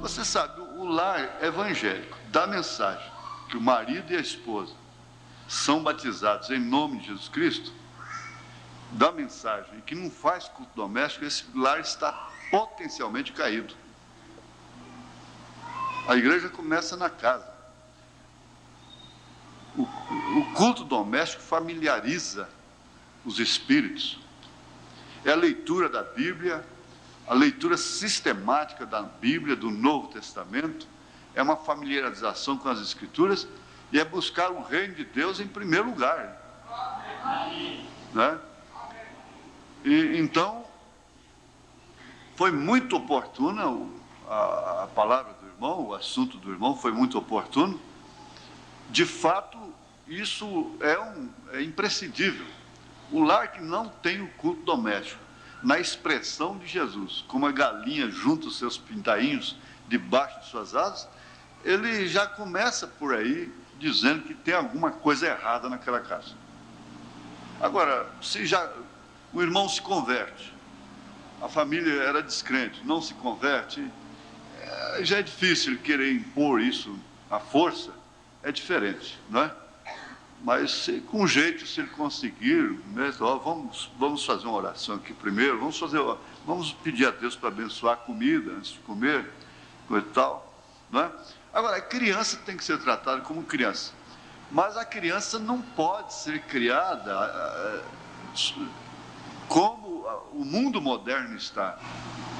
Você sabe, o lar evangélico dá mensagem que o marido e a esposa são batizados em nome de Jesus Cristo, dá mensagem que não faz culto doméstico, esse lar está potencialmente caído. A igreja começa na casa. O culto doméstico familiariza os espíritos. É a leitura da Bíblia, a leitura sistemática da Bíblia, do Novo Testamento, é uma familiarização com as Escrituras e é buscar o reino de Deus em primeiro lugar. Né? E, então, foi muito oportuna a palavra do irmão, o assunto do irmão foi muito oportuno. De fato, isso é imprescindível. O lar que não tem o culto doméstico, na expressão de Jesus, como a galinha junta os seus pintainhos debaixo de suas asas, ele já começa por aí dizendo que tem alguma coisa errada naquela casa. Agora, se já o irmão se converte, a família era descrente, não se converte, já é difícil ele querer impor isso à força, é diferente, não é? Mas com jeito, se ele conseguir, mesmo, vamos fazer uma oração aqui primeiro, vamos pedir a Deus para abençoar a comida antes de comer, coisa e tal, não é? Agora, a criança tem que ser tratada como criança, mas a criança não pode ser criada como o mundo moderno está.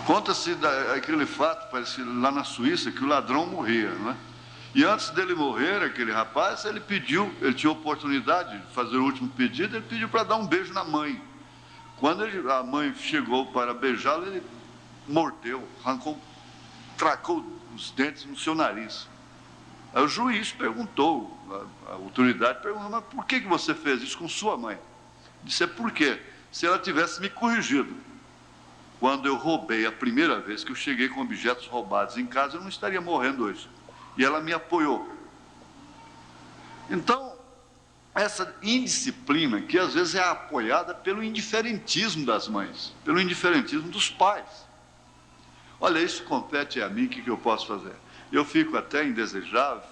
Conta-se aquele fato, parece lá na Suíça, que o ladrão morria, não é? E antes dele morrer, aquele rapaz, ele tinha oportunidade de fazer o último pedido, ele pediu para dar um beijo na mãe. Quando a mãe chegou para beijá-lo, ele mordeu, tracou os dentes no seu nariz. Aí o juiz perguntou, a autoridade perguntou, mas por que você fez isso com sua mãe? Disse, por quê? Se ela tivesse me corrigido, quando eu roubei a primeira vez que eu cheguei com objetos roubados em casa, eu não estaria morrendo hoje. E ela me apoiou. Então, essa indisciplina, que às vezes é apoiada pelo indiferentismo das mães, pelo indiferentismo dos pais. Olha, isso compete a mim, o que eu posso fazer? Eu fico até indesejável,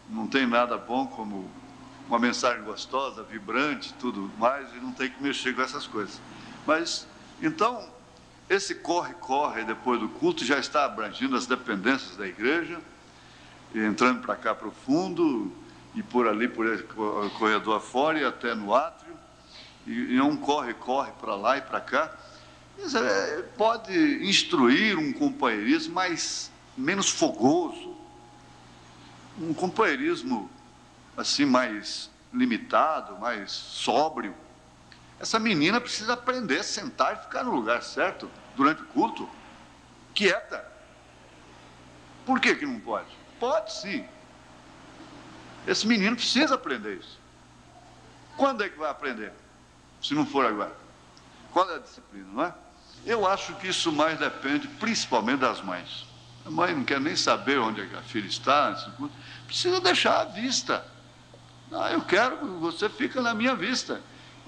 não tem nada bom como uma mensagem gostosa, vibrante, tudo mais, e não tem que mexer com essas coisas. Mas, então, esse corre-corre depois do culto já está abrangindo as dependências da igreja, entrando para cá para o fundo, e por ali, por esse corredor afora, e até no átrio, e é um corre-corre para lá e para cá. Pode instruir um companheirismo menos fogoso, um companheirismo assim mais limitado, mais sóbrio. Essa menina precisa aprender a sentar e ficar no lugar certo durante o culto, quieta. Por que não pode? Pode sim. Esse menino precisa aprender isso. Quando é que vai aprender? Se não for agora. Qual é a disciplina, não é? Eu acho que isso mais depende principalmente das mães. A mãe não quer nem saber onde a filha está, precisa deixar à vista. Eu quero, você fica na minha vista.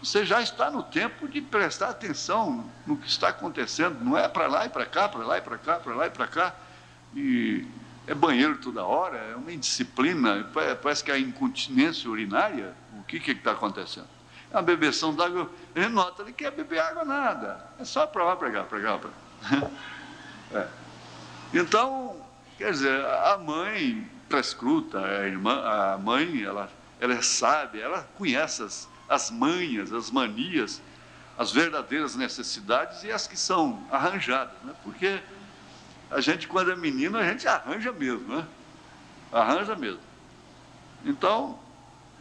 Você já está no tempo de prestar atenção no que está acontecendo. Não é para lá e para cá, para lá e para cá, para lá e para cá. E é banheiro toda hora, é uma indisciplina, parece que é a incontinência urinária. O que está acontecendo? É uma bebeção d'água, ele nota, ele quer beber água nada, é só para lá, para cá, para cá, para cá. Então, quer dizer, a mãe prescruta, a irmã, a mãe, ela é sábia, ela conhece as manhas, as manias, as verdadeiras necessidades e as que são arranjadas, né? Porque a gente, quando é menino, a gente arranja mesmo, né? Arranja mesmo. Então,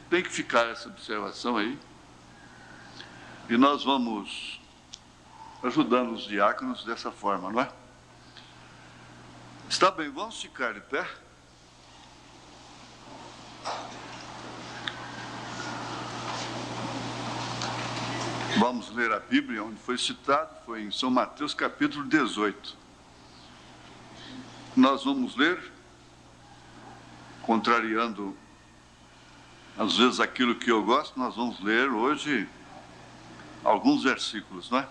tem que ficar essa observação aí. E nós vamos ajudando os diáconos dessa forma, não é? Está bem, vamos ficar de pé. Vamos ler a Bíblia, onde foi citado, foi em São Mateus, capítulo 18. Nós vamos ler, contrariando às vezes aquilo que eu gosto, nós vamos ler hoje alguns versículos, não é?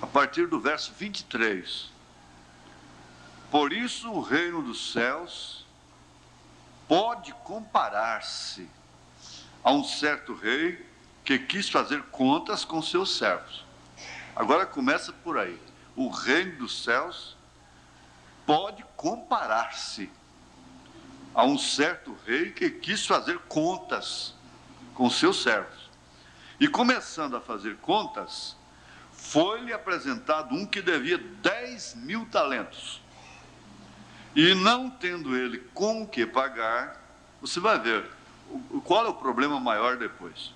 A partir do verso 23, Por isso o reino dos céus pode comparar-se a um certo rei que quis fazer contas com seus servos. Agora começa por aí. O reino dos céus pode comparar-se a um certo rei que quis fazer contas com seus servos. E começando a fazer contas, foi-lhe apresentado um que devia 10.000 talentos. E não tendo ele com o que pagar, você vai ver qual é o problema maior depois.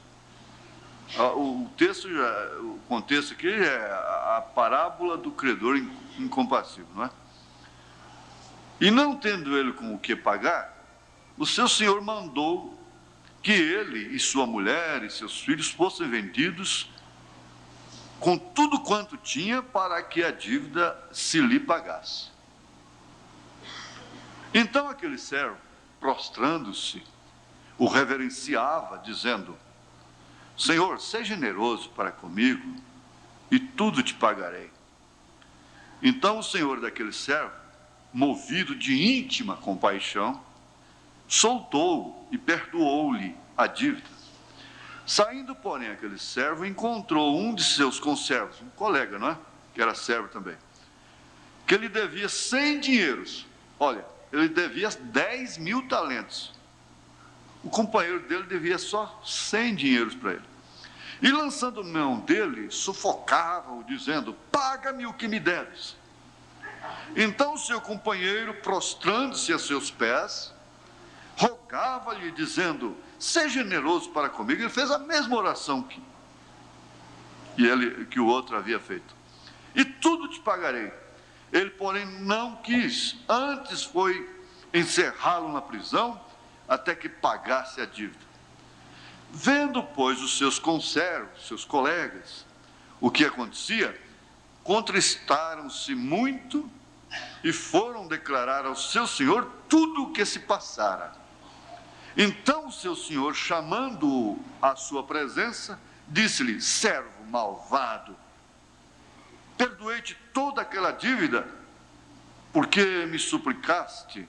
O contexto aqui é a parábola do credor incompassível, não é? E não tendo ele com o que pagar, o seu senhor mandou que ele e sua mulher e seus filhos fossem vendidos com tudo quanto tinha para que a dívida se lhe pagasse. Então aquele servo, prostrando-se, o reverenciava, dizendo: Senhor, seja generoso para comigo e tudo te pagarei. Então o senhor daquele servo, movido de íntima compaixão, soltou-o e perdoou-lhe a dívida. Saindo, porém, aquele servo encontrou um de seus conservos, um colega, não é? Que era servo também, que lhe devia 100 dinheiros. Olha, ele devia 10.000 talentos. O companheiro dele devia só 100 dinheiros para ele. E lançando mão dele, sufocava-o, dizendo: paga-me o que me deves. Então o seu companheiro, prostrando-se a seus pés, rogava-lhe, dizendo: seja generoso para comigo. Ele fez a mesma oração que o outro havia feito. E tudo te pagarei. Ele, porém, não quis, antes foi encerrá-lo na prisão, até que pagasse a dívida. Vendo, pois, os seus conservos, seus colegas, o que acontecia, contristaram-se muito e foram declarar ao seu senhor tudo o que se passara. Então o seu senhor, chamando-o à sua presença, disse-lhe: servo malvado, perdoei-te toda aquela dívida, porque me suplicaste.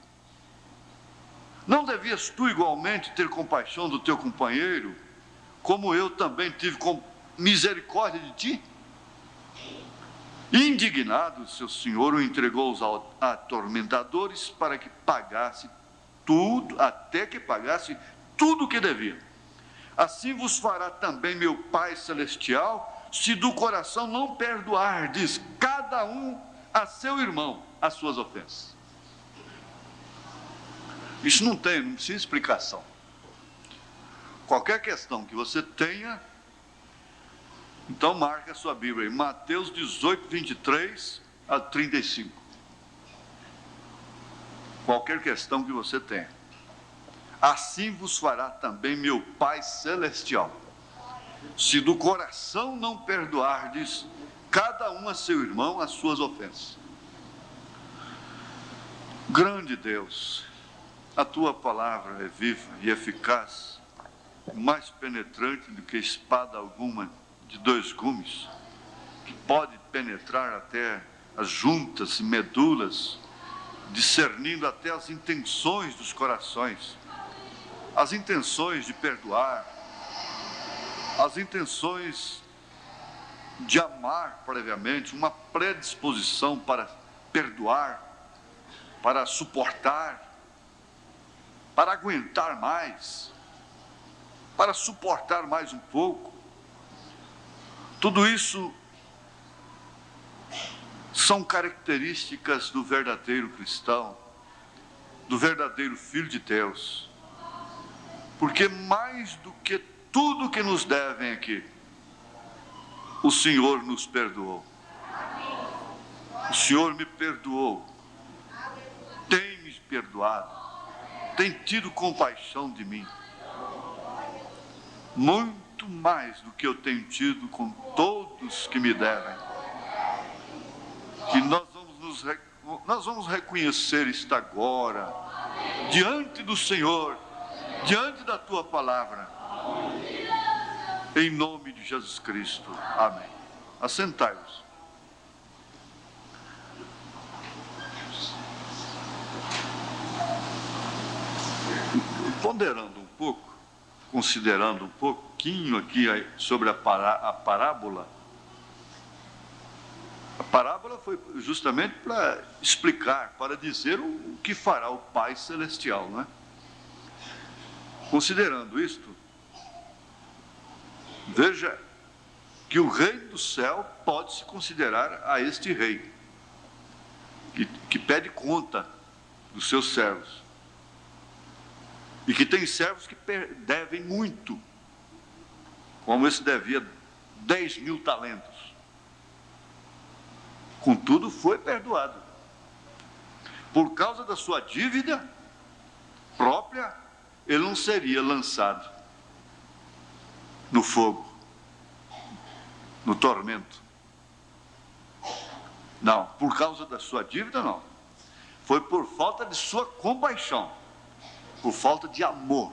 Não devias tu igualmente ter compaixão do teu companheiro, como eu também tive misericórdia de ti? Indignado, seu senhor o entregou aos atormentadores para que pagasse tudo, até que pagasse tudo o que devia. Assim vos fará também meu Pai Celestial, se do coração não perdoardes cada um a seu irmão as suas ofensas. Isso não precisa explicação. Qualquer questão que você tenha, então marca a sua Bíblia em Mateus 18, 23 a 35. Qualquer questão que você tenha. Assim vos fará também meu Pai Celestial, se do coração não perdoardes cada um a seu irmão as suas ofensas. Grande Deus, a tua palavra é viva e eficaz, mais penetrante do que espada alguma de 2 gumes, que pode penetrar até as juntas e medulas, discernindo até as intenções dos corações, as intenções de perdoar, as intenções de amar previamente, uma predisposição para perdoar, para suportar, para aguentar mais, para suportar mais um pouco. Tudo isso são características do verdadeiro cristão, do verdadeiro filho de Deus. Porque mais do que tudo que nos devem aqui, o Senhor nos perdoou. O Senhor me perdoou, tem me perdoado, tem tido compaixão de mim, muito mais do que eu tenho tido com todos que me devem. Que nós vamos reconhecer isto agora, diante do Senhor, diante da tua palavra, em nome de Jesus Cristo. Amém. Assentai-vos. ponderando um pouco, considerando um pouquinho aqui sobre a parábola. A parábola foi justamente para explicar, para dizer o que fará o Pai Celestial, não é? Considerando isto, veja que o reino do céu pode se considerar a este rei, que pede conta dos seus servos, e que tem servos que devem muito, como esse devia 10.000 talentos. Contudo, foi perdoado. Por causa da sua dívida própria, ele não seria lançado no fogo, no tormento. Não, por causa da sua dívida, não. Foi por falta de sua compaixão, por falta de amor.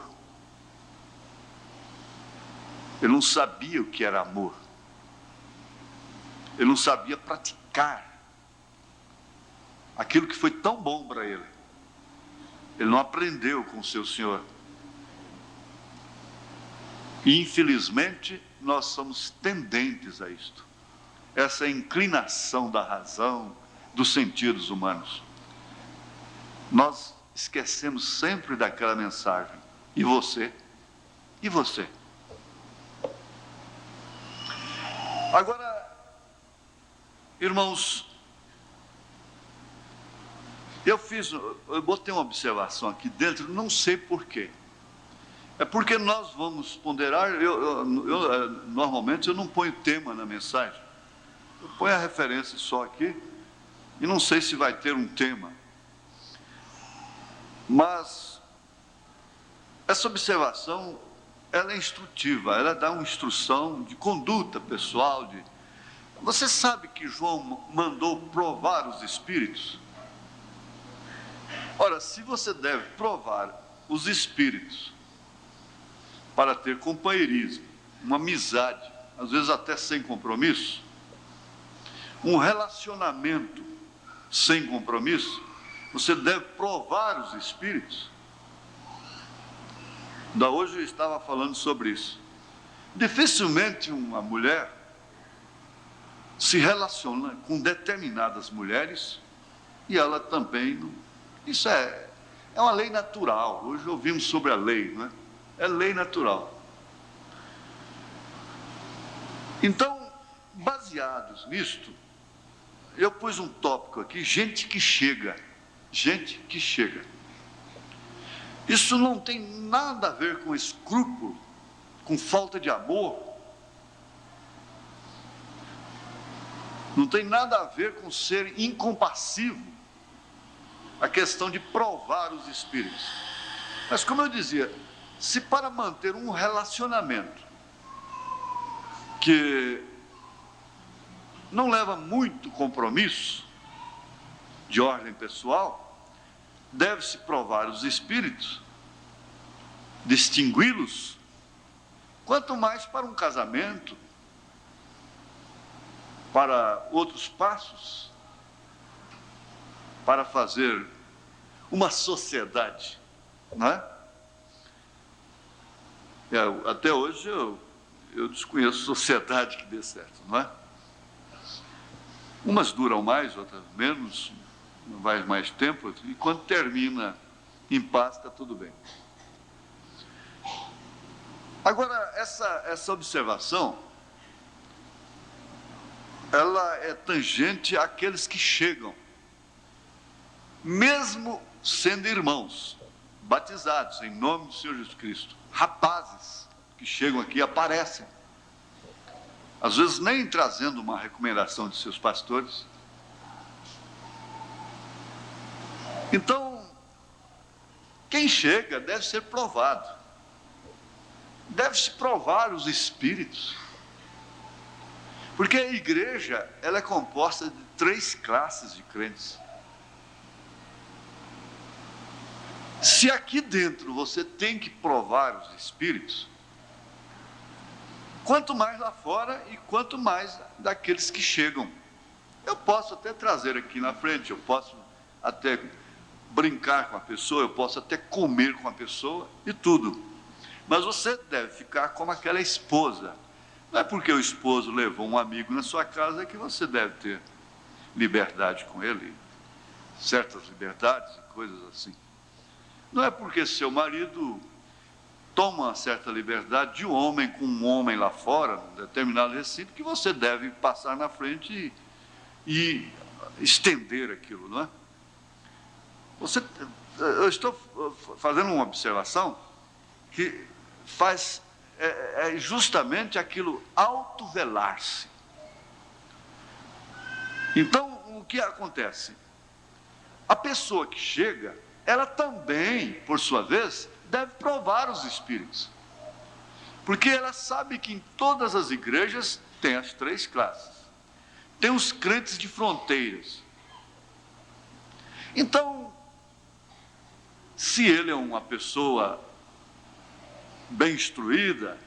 Ele não sabia o que era amor. Ele não sabia praticar aquilo que foi tão bom para ele. Ele não aprendeu com o seu Senhor. E, infelizmente, nós somos tendentes a isto. Essa inclinação da razão, dos sentidos humanos. Nós esquecemos sempre daquela mensagem. E você? E você? Agora, irmãos, eu botei uma observação aqui dentro, não sei porquê. É porque nós vamos ponderar, normalmente eu não ponho tema na mensagem. Eu ponho a referência só aqui, e não sei se vai ter um tema. Mas essa observação, ela é instrutiva, ela dá uma instrução de conduta pessoal. Você sabe que João mandou provar os espíritos? Ora, se você deve provar os espíritos para ter companheirismo, uma amizade, às vezes até sem compromisso, um relacionamento sem compromisso, você deve provar os espíritos. Da hoje eu estava falando sobre isso. Dificilmente uma mulher se relaciona com determinadas mulheres e ela também não. Isso é uma lei natural. Hoje ouvimos sobre a lei, não é? É lei natural. Então, baseados nisto, eu pus um tópico aqui: gente que chega. Gente que chega. Isso não tem nada a ver com escrúpulo, com falta de amor. Não tem nada a ver com ser incompassivo. A questão de provar os espíritos. Mas, como eu dizia, se para manter um relacionamento que não leva muito compromisso de ordem pessoal, deve-se provar os espíritos, distingui-los, quanto mais para um casamento, para outros passos, para fazer uma sociedade, não é? Até hoje eu desconheço sociedade que dê certo, não é? Umas duram mais, outras menos, vai mais tempo, e quando termina em paz, está tudo bem. Agora, essa observação, ela é tangente àqueles que chegam, mesmo sendo irmãos, batizados em nome do Senhor Jesus Cristo, rapazes que chegam aqui e aparecem, às vezes nem trazendo uma recomendação de seus pastores. Então, quem chega deve ser provado, deve-se provar os espíritos, porque a igreja, ela é composta de 3 classes de crentes. Se aqui dentro você tem que provar os espíritos, quanto mais lá fora e quanto mais daqueles que chegam. Eu posso até trazer aqui na frente, eu posso até brincar com a pessoa, eu posso até comer com a pessoa e tudo. Mas você deve ficar como aquela esposa. Não é porque o esposo levou um amigo na sua casa que você deve ter liberdade com ele, certas liberdades e coisas assim. Não é porque seu marido toma uma certa liberdade de homem com um homem lá fora, num determinado recinto, que você deve passar na frente e estender aquilo, não é? Eu estou fazendo uma observação que é justamente aquilo, autovelar-se. Então, o que acontece? A pessoa que chega, ela também, por sua vez, deve provar os espíritos. Porque ela sabe que em todas as igrejas tem as 3 classes. Tem os crentes de fronteiras. Então, se ele é uma pessoa bem instruída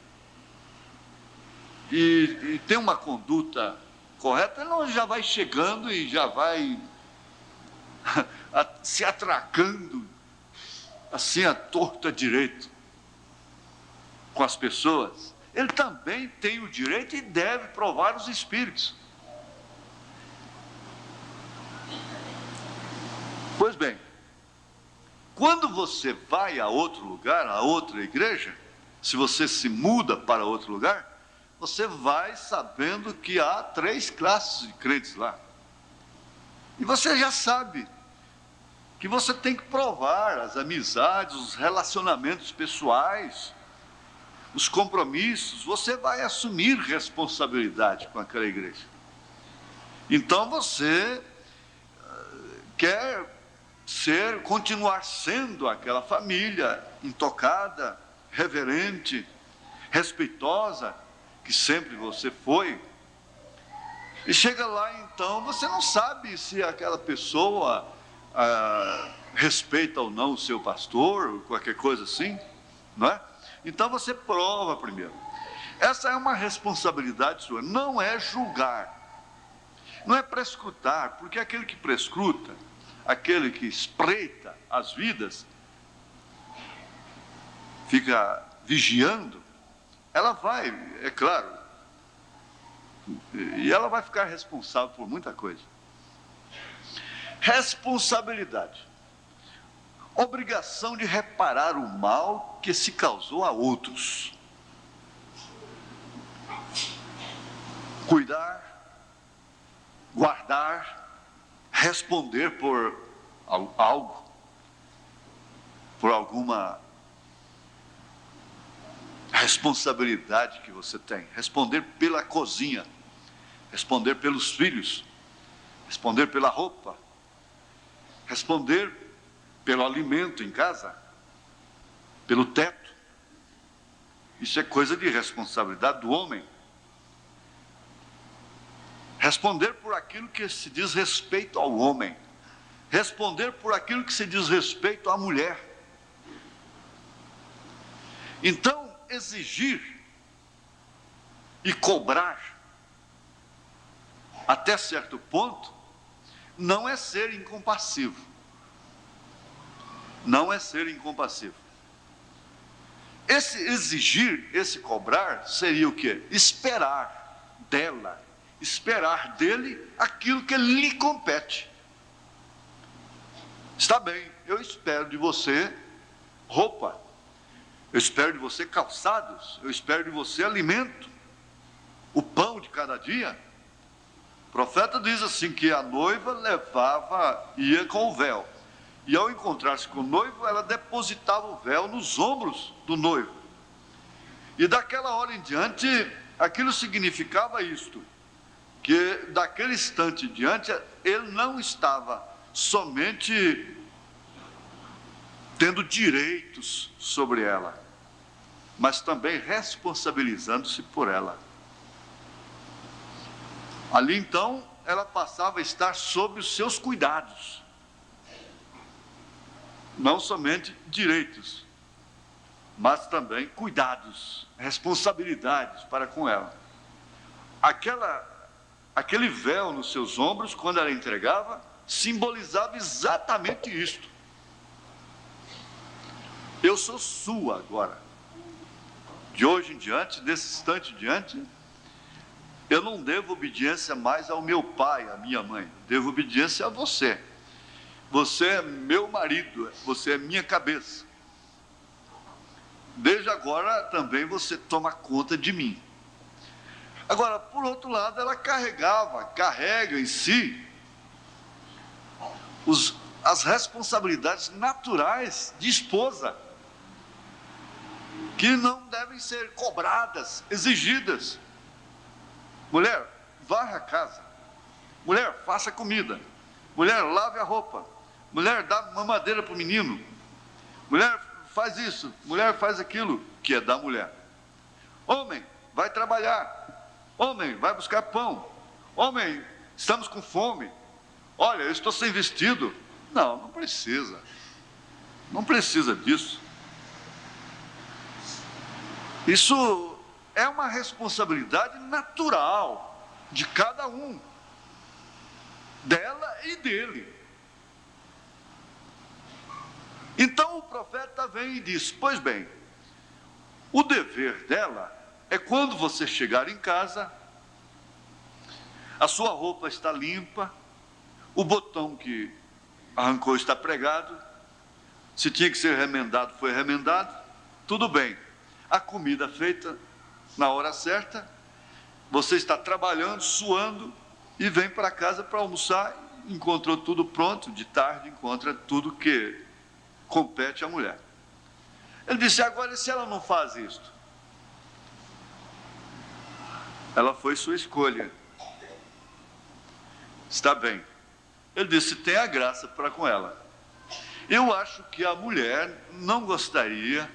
e tem uma conduta correta, ele não já vai chegando e já vai se atracando assim à torta direito com as pessoas. Ele também tem o direito e deve provar os espíritos. Pois bem, quando você vai a outro lugar, a outra igreja, se você se muda para outro lugar, você vai sabendo que há 3 classes de crentes lá. E você já sabe que você tem que provar as amizades, os relacionamentos pessoais, os compromissos. Você vai assumir responsabilidade com aquela igreja. Então você quer continuar sendo aquela família intocada, reverente, respeitosa, que sempre você foi. E chega lá, então, você não sabe se aquela pessoa respeita ou não o seu pastor, ou qualquer coisa assim, não é? Então você prova primeiro. Essa é uma responsabilidade sua, não é julgar, não é prescrutar, porque aquele que prescruta, aquele que espreita as vidas, fica vigiando, ela vai, é claro, e ela vai ficar responsável por muita coisa. Responsabilidade. Obrigação de reparar o mal que se causou a outros. Cuidar, guardar, responder por algo, por alguma responsabilidade que você tem. Responder pela cozinha, responder pelos filhos, responder pela roupa, responder pelo alimento em casa, pelo teto. Isso é coisa de responsabilidade do homem. Responder por aquilo que se diz respeito ao homem. Responder por aquilo que se diz respeito à mulher. Então, exigir e cobrar até certo ponto não é ser incompassivo. Não é ser incompassivo. Esse exigir, esse cobrar, seria o quê? Esperar dela, esperar dele aquilo que lhe compete. Está bem, eu espero de você roupa, eu espero de você calçados, eu espero de você alimento, o pão de cada dia. O profeta diz assim que a noiva ia com o véu. E ao encontrar-se com o noivo, ela depositava o véu nos ombros do noivo. E daquela hora em diante, aquilo significava isto, que daquele instante em diante, ele não estava somente tendo direitos sobre ela, mas também responsabilizando-se por ela. Ali então, ela passava a estar sob os seus cuidados. Não somente direitos, mas também cuidados, responsabilidades para com ela. Aquele véu nos seus ombros, quando ela entregava, simbolizava exatamente isto. Eu sou sua agora. De hoje em diante, desse instante em diante, eu não devo obediência mais ao meu pai, à minha mãe. Eu devo obediência a você. Você é meu marido, você é minha cabeça. Desde agora também você toma conta de mim. Agora, por outro lado, ela carrega em si as responsabilidades naturais de esposa, que não devem ser cobradas, exigidas. Mulher, varra a casa. Mulher, faça comida. Mulher, lave a roupa. Mulher, dá mamadeira para o menino. Mulher, faz isso. Mulher, faz aquilo, que é da mulher. Homem, vai trabalhar. Homem, vai buscar pão. Homem, estamos com fome. Olha, eu estou sem vestido. Não, não precisa. Não precisa disso. Isso é uma responsabilidade natural de cada um, dela e dele. Então o profeta vem e diz: pois bem, o dever dela é quando você chegar em casa, a sua roupa está limpa, o botão que arrancou está pregado, se tinha que ser remendado, foi remendado, tudo bem. A comida feita na hora certa, você está trabalhando, suando, e vem para casa para almoçar, encontrou tudo pronto, de tarde encontra tudo que compete à mulher. Ele disse: agora, e se ela não faz isto? Ela foi sua escolha. Está bem. Ele disse: tenha graça para com ela. Eu acho que a mulher não gostaria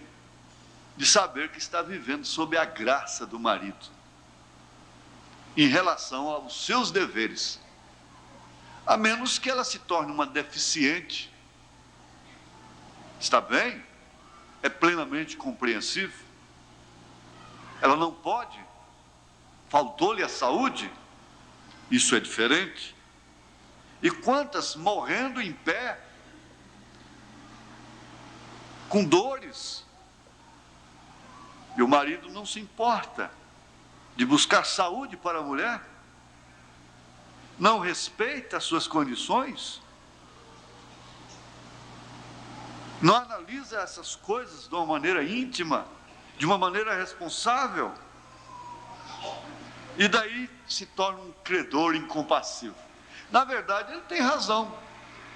de saber que está vivendo sob a graça do marido, em relação aos seus deveres, a menos que ela se torne uma deficiente. Está bem? É plenamente compreensível. Ela não pode, faltou-lhe a saúde, isso é diferente. E quantas morrendo em pé, com dores, e o marido não se importa de buscar saúde para a mulher, não respeita as suas condições, não analisa essas coisas de uma maneira íntima, de uma maneira responsável, e daí se torna um credor incompassivo. Na verdade, ele tem razão,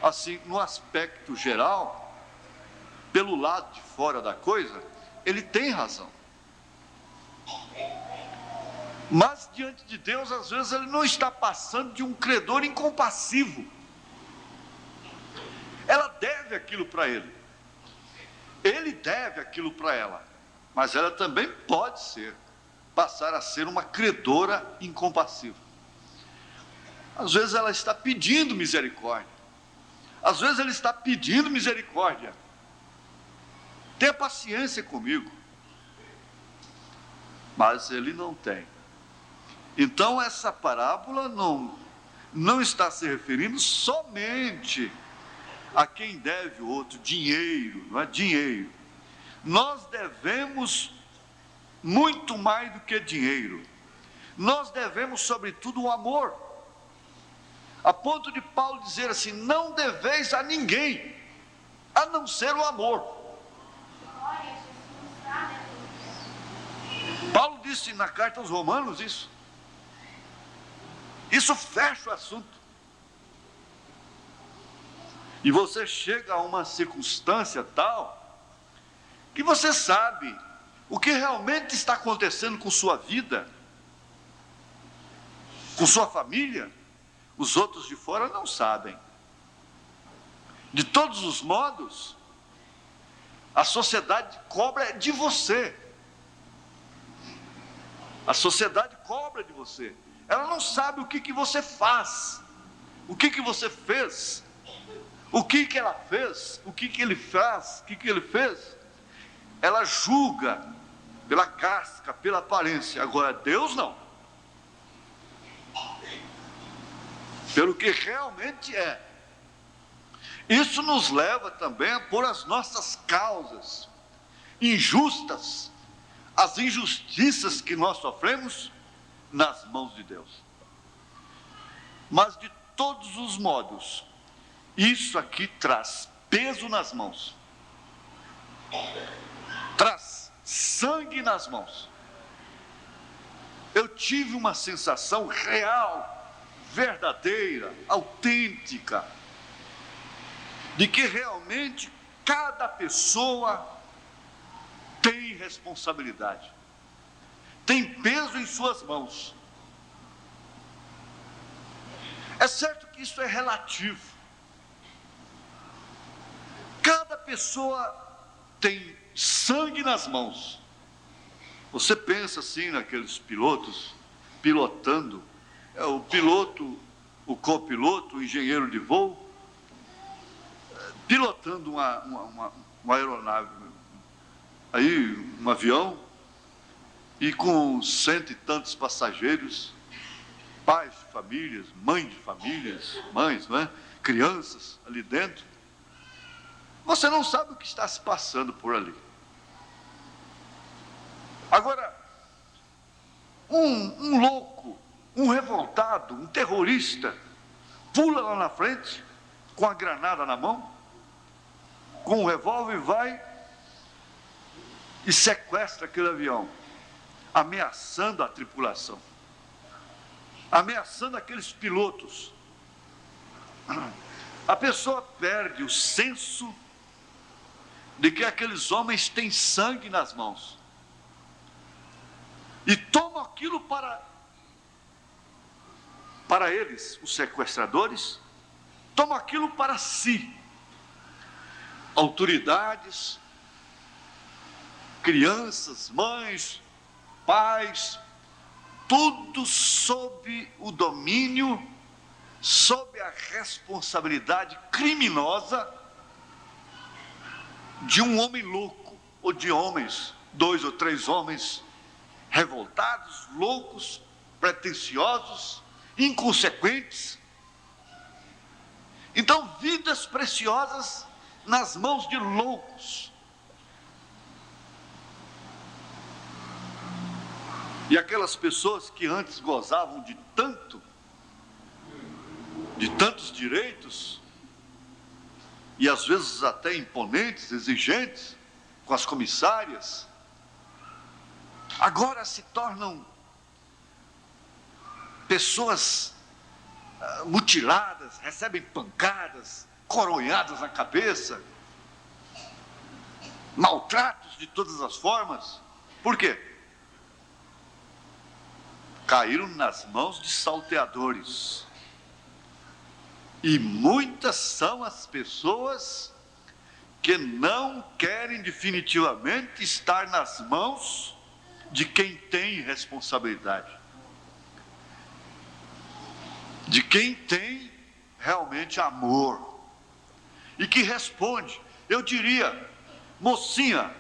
assim, no aspecto geral, pelo lado de fora da coisa, ele tem razão. Mas diante de Deus, às vezes, ele não está passando de um credor incompassivo. Ela deve aquilo para ele. Ele deve aquilo para ela. Mas ela também pode passar a ser uma credora incompassiva. Às vezes ela está pedindo misericórdia. Às vezes ele está pedindo misericórdia. Tenha paciência comigo. Mas ele não tem. Então essa parábola não está se referindo somente a quem deve o outro dinheiro, não é dinheiro. Nós devemos muito mais do que dinheiro. Nós devemos, sobretudo, o amor. A ponto de Paulo dizer assim: não deveis a ninguém, a não ser o amor. Paulo disse na carta aos Romanos isso. Isso fecha o assunto. E você chega a uma circunstância tal que você sabe o que realmente está acontecendo com sua vida, com sua família. Os outros de fora não sabem. De todos os modos, a sociedade cobra de você. A sociedade cobra de você. Ela não sabe o que você faz, o que você fez, o que ela fez, o que ele faz, o que ele fez. Ela julga pela casca, pela aparência. Agora Deus não. Pelo que realmente é. Isso nos leva também a pôr as nossas causas injustas, as injustiças que nós sofremos nas mãos de Deus. Mas de todos os modos, isso aqui traz peso nas mãos, traz sangue nas mãos. Eu tive uma sensação real, verdadeira, autêntica, de que realmente cada pessoa tem responsabilidade, tem peso em suas mãos. É certo que isso é relativo. Cada pessoa tem sangue nas mãos. Você pensa assim naqueles pilotos pilotando, o piloto, o copiloto, o engenheiro de voo, pilotando uma aeronave, aí um avião, e com 100 e tantos passageiros, pais de famílias, mães de famílias, mães, não é? Crianças ali dentro. Você não sabe o que está se passando por ali. Agora, um louco, um revoltado, um terrorista, pula lá na frente, com a granada na mão, com o revólver, vai e sequestra aquele avião, ameaçando a tripulação, ameaçando aqueles pilotos. A pessoa perde o senso de que aqueles homens têm sangue nas mãos e tomam aquilo para eles, os sequestradores, tomam aquilo para si. Autoridades, crianças, mães, pais, tudo sob o domínio, sob a responsabilidade criminosa de um homem louco, ou de homens, 2 ou 3 homens revoltados, loucos, pretensiosos, inconsequentes. Então, vidas preciosas nas mãos de loucos. E aquelas pessoas que antes gozavam de tantos direitos, e às vezes até imponentes, exigentes, com as comissárias, agora se tornam pessoas mutiladas, recebem pancadas, coronhadas na cabeça, maltratos de todas as formas. Por quê? Caíram nas mãos de salteadores. E muitas são as pessoas que não querem definitivamente estar nas mãos de quem tem responsabilidade, de quem tem realmente amor e que responde. Eu diria, mocinha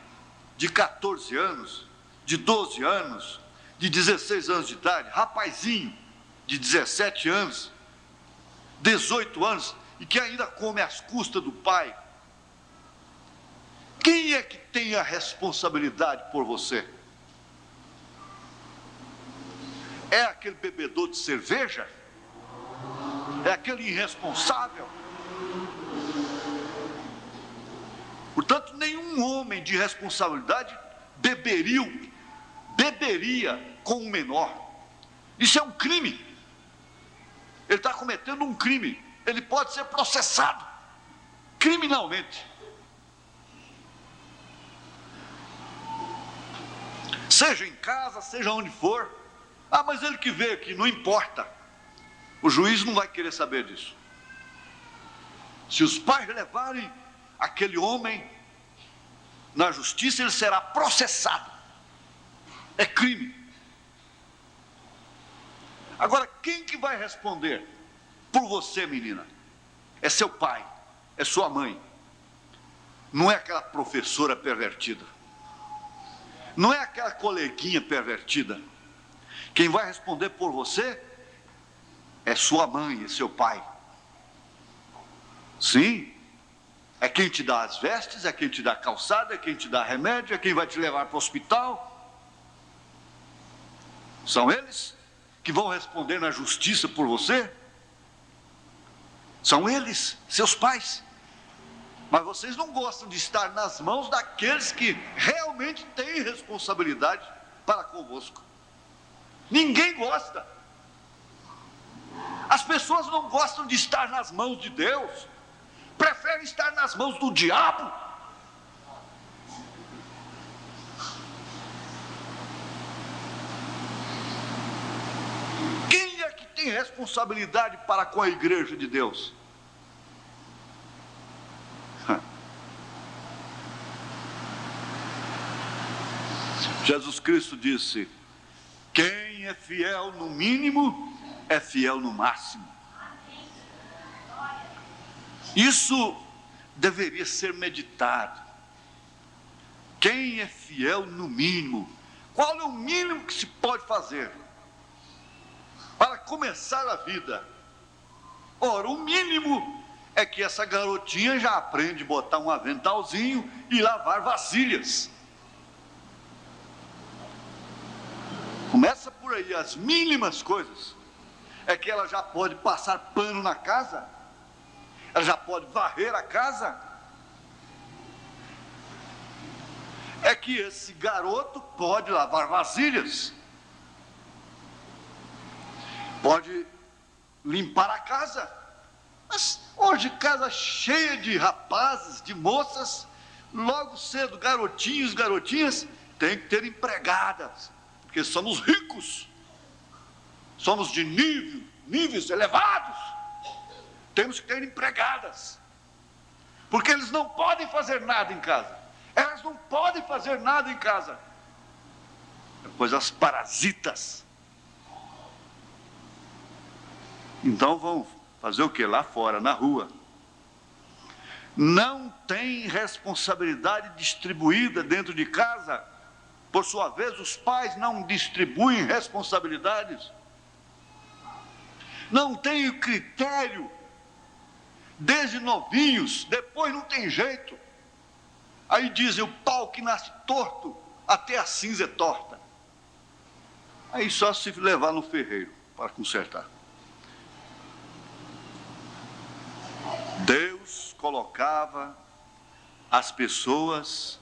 de 14 anos, de 12 anos, de 16 anos de idade, rapazinho de 17 anos, 18 anos, e que ainda come às custas do pai. Quem é que tem a responsabilidade por você? É aquele bebedor de cerveja? É aquele irresponsável? Portanto, nenhum homem de responsabilidade beberia com um menor. Isso é um crime. Ele está cometendo um crime. Ele pode ser processado criminalmente. Seja em casa, seja onde for. Ah, mas ele que veio aqui, não importa. O juiz não vai querer saber disso. Se os pais levarem aquele homem na justiça, ele será processado. É crime. Agora, quem que vai responder por você, menina? É seu pai, é sua mãe. Não é aquela professora pervertida. Não é aquela coleguinha pervertida. Quem vai responder por você é sua mãe, é seu pai. Sim, É quem te dá as vestes, é quem te dá a calçada, é quem te dá remédio, é quem vai te levar para o hospital. São eles que vão responder na justiça por você. São eles, seus pais. Mas vocês não gostam de estar nas mãos daqueles que realmente têm responsabilidade para convosco. Ninguém gosta. As pessoas não gostam de estar nas mãos de Deus. Preferem estar nas mãos do diabo. Quem é que tem responsabilidade para com a igreja de Deus? Jesus Cristo disse: quem é fiel no mínimo, é fiel no máximo. Isso deveria ser meditado. Quem é fiel no mínimo? Qual é o mínimo que se pode fazer para começar a vida? Ora, o mínimo é que essa garotinha já aprende a botar um aventalzinho e lavar vasilhas. Começa por aí, as mínimas coisas. É que ela já pode passar pano na casa, ela já pode varrer a casa. É que esse garoto pode lavar vasilhas, pode limpar a casa. Mas hoje, casa cheia de rapazes, de moças, logo cedo, garotinhos, garotinhas, tem que ter empregadas, porque somos ricos, somos de níveis elevados, temos que ter empregadas, porque eles não podem fazer nada em casa, elas não podem fazer nada em casa, pois as parasitas. Então vão fazer o que? Lá fora, na rua. Não tem responsabilidade distribuída dentro de casa. Por sua vez, os pais não distribuem responsabilidades. Não tem o critério. Desde novinhos, depois não tem jeito. Aí dizem, o pau que nasce torto, até a cinza é torta. Aí só se levar no ferreiro para consertar. Deus colocava as pessoas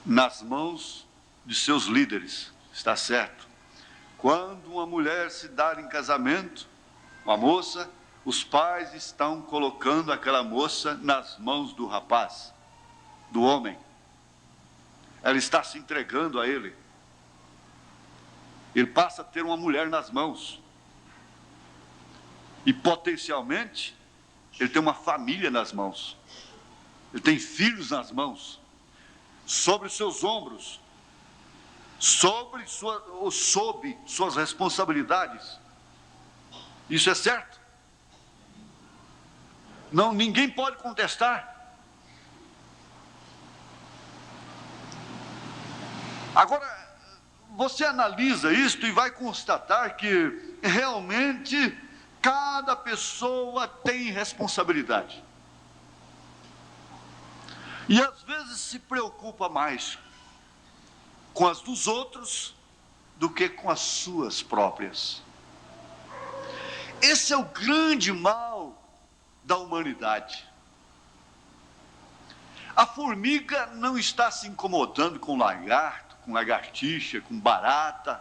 nas mãos de seus líderes, está certo? Quando uma mulher se dá em casamento, uma moça, os pais estão colocando aquela moça nas mãos do rapaz, do homem. Ela está se entregando a ele. Ele passa a ter uma mulher nas mãos. E potencialmente, ele tem uma família nas mãos. Ele tem filhos nas mãos. Sobre os seus ombros. Sob suas responsabilidades. Isso é certo? Não, ninguém pode contestar. Agora, você analisa isto e vai constatar que realmente cada pessoa tem responsabilidade. E às vezes se preocupa mais com as dos outros do que com as suas próprias. Esse é o grande mal da humanidade. A formiga não está se incomodando com lagarto, com lagartixa, com barata,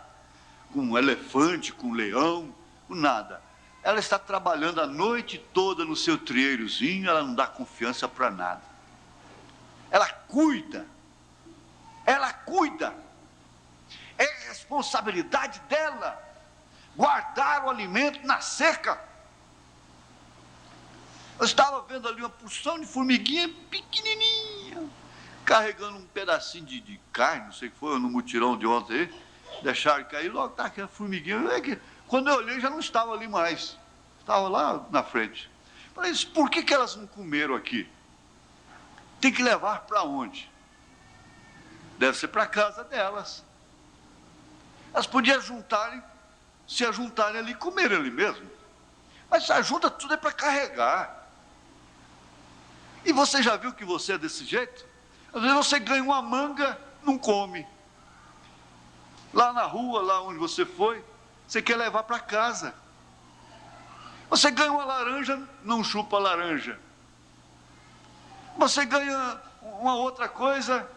com elefante, com leão, com nada. Ela está trabalhando a noite toda no seu trieirozinho, ela não dá confiança para nada. Ela cuida. É responsabilidade dela guardar o alimento na seca. Eu estava vendo ali uma porção de formiguinha pequenininha, carregando um pedacinho de carne, não sei o que foi, no mutirão de ontem aí, deixaram cair, logo está aquela formiguinha. Quando eu olhei, já não estava ali mais, estava lá na frente. Falei, por que elas não comeram aqui? Tem que levar para onde? Deve ser para a casa delas. Elas podiam se ajuntarem ali e comerem ali mesmo. Mas se ajunta tudo é para carregar. E você já viu que você é desse jeito? Às vezes você ganha uma manga, não come. Lá na rua, lá onde você foi, você quer levar para casa. Você ganha uma laranja, não chupa a laranja. Você ganha uma outra coisa,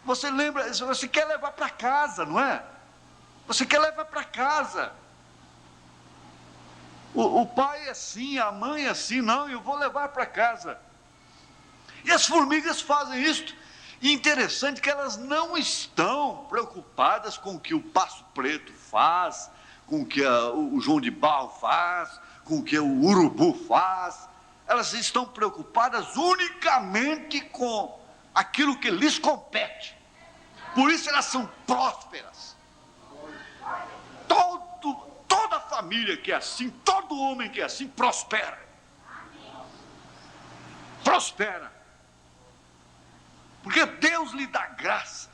você lembra, você quer levar para casa, não é? Você quer levar para casa. O pai é assim, a mãe é assim, não, eu vou levar para casa. E as formigas fazem isso. E interessante que elas não estão preocupadas com o que o passo preto faz, com o que o João de Barro faz, com o que o urubu faz. Elas estão preocupadas unicamente com aquilo que lhes compete. Por isso elas são prósperas. Toda família que é assim, todo homem que é assim, prospera. Prospera. Porque Deus lhe dá graça.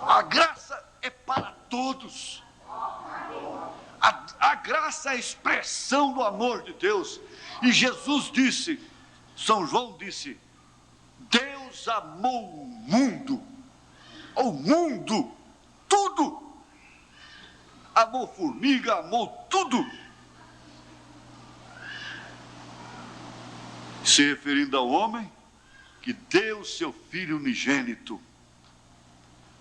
A graça é para todos. A graça é a expressão do amor de Deus. E Jesus disse, São João disse, Deus amou o mundo, tudo. Amou formiga, amou tudo. Se referindo ao homem, que deu seu Filho unigênito,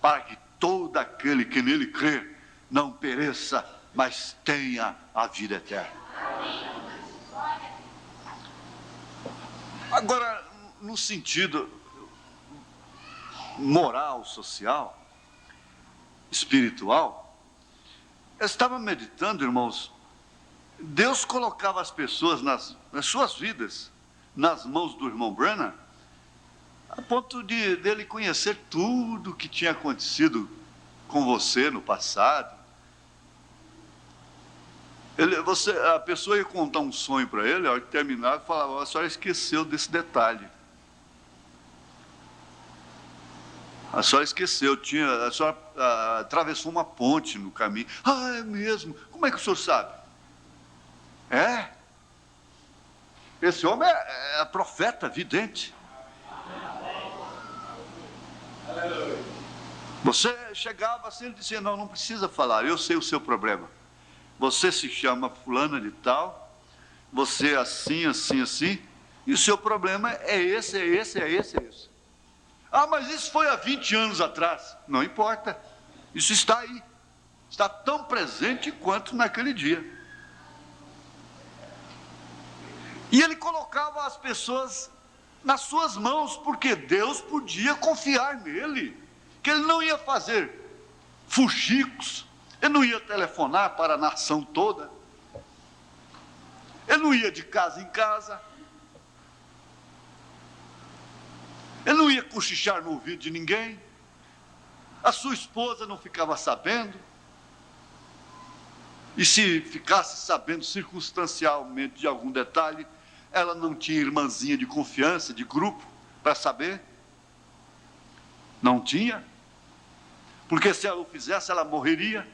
para que todo aquele que nele crer não pereça, mas tenha a vida eterna. Agora, no sentido moral, social, espiritual, eu estava meditando, irmãos, Deus colocava as pessoas nas suas vidas, nas mãos do irmão Branham, a ponto dele conhecer tudo o que tinha acontecido com você no passado. A pessoa ia contar um sonho para ele, ao terminar, falava, a senhora esqueceu desse detalhe. A senhora esqueceu, a senhora atravessou uma ponte no caminho. Ah, é mesmo? Como é que o senhor sabe? É? Esse homem é profeta, vidente. Você chegava assim, ele dizia, não precisa falar, eu sei o seu problema. Você se chama fulana de tal, você é assim, e o seu problema é esse. Ah, mas isso foi há 20 anos atrás. Não importa, isso está aí, está tão presente quanto naquele dia. E ele colocava as pessoas nas suas mãos, porque Deus podia confiar nele, que ele não ia fazer fuxicos, ele não ia telefonar para a nação toda, ele não ia de casa em casa, ele não ia cochichar no ouvido de ninguém, a sua esposa não ficava sabendo, e se ficasse sabendo circunstancialmente de algum detalhe, ela não tinha irmãzinha de confiança, de grupo, para saber. Não tinha. Porque se ela o fizesse, ela morreria.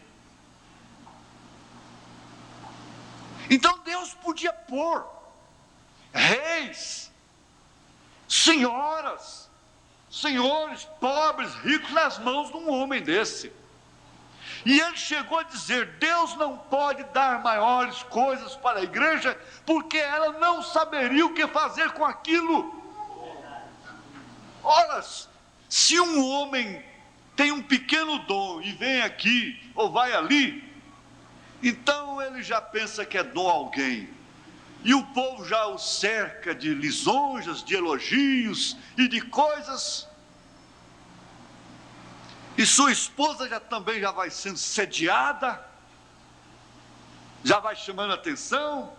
Então Deus podia pôr reis, senhoras, senhores, pobres, ricos, nas mãos de um homem desse. E ele chegou a dizer, Deus não pode dar maiores coisas para a igreja, porque ela não saberia o que fazer com aquilo. Ora, se um homem tem um pequeno dom e vem aqui ou vai ali, então ele já pensa que é dom a alguém. E o povo já o cerca de lisonjas, de elogios e de coisas. E sua esposa também já vai sendo sediada, já vai chamando atenção.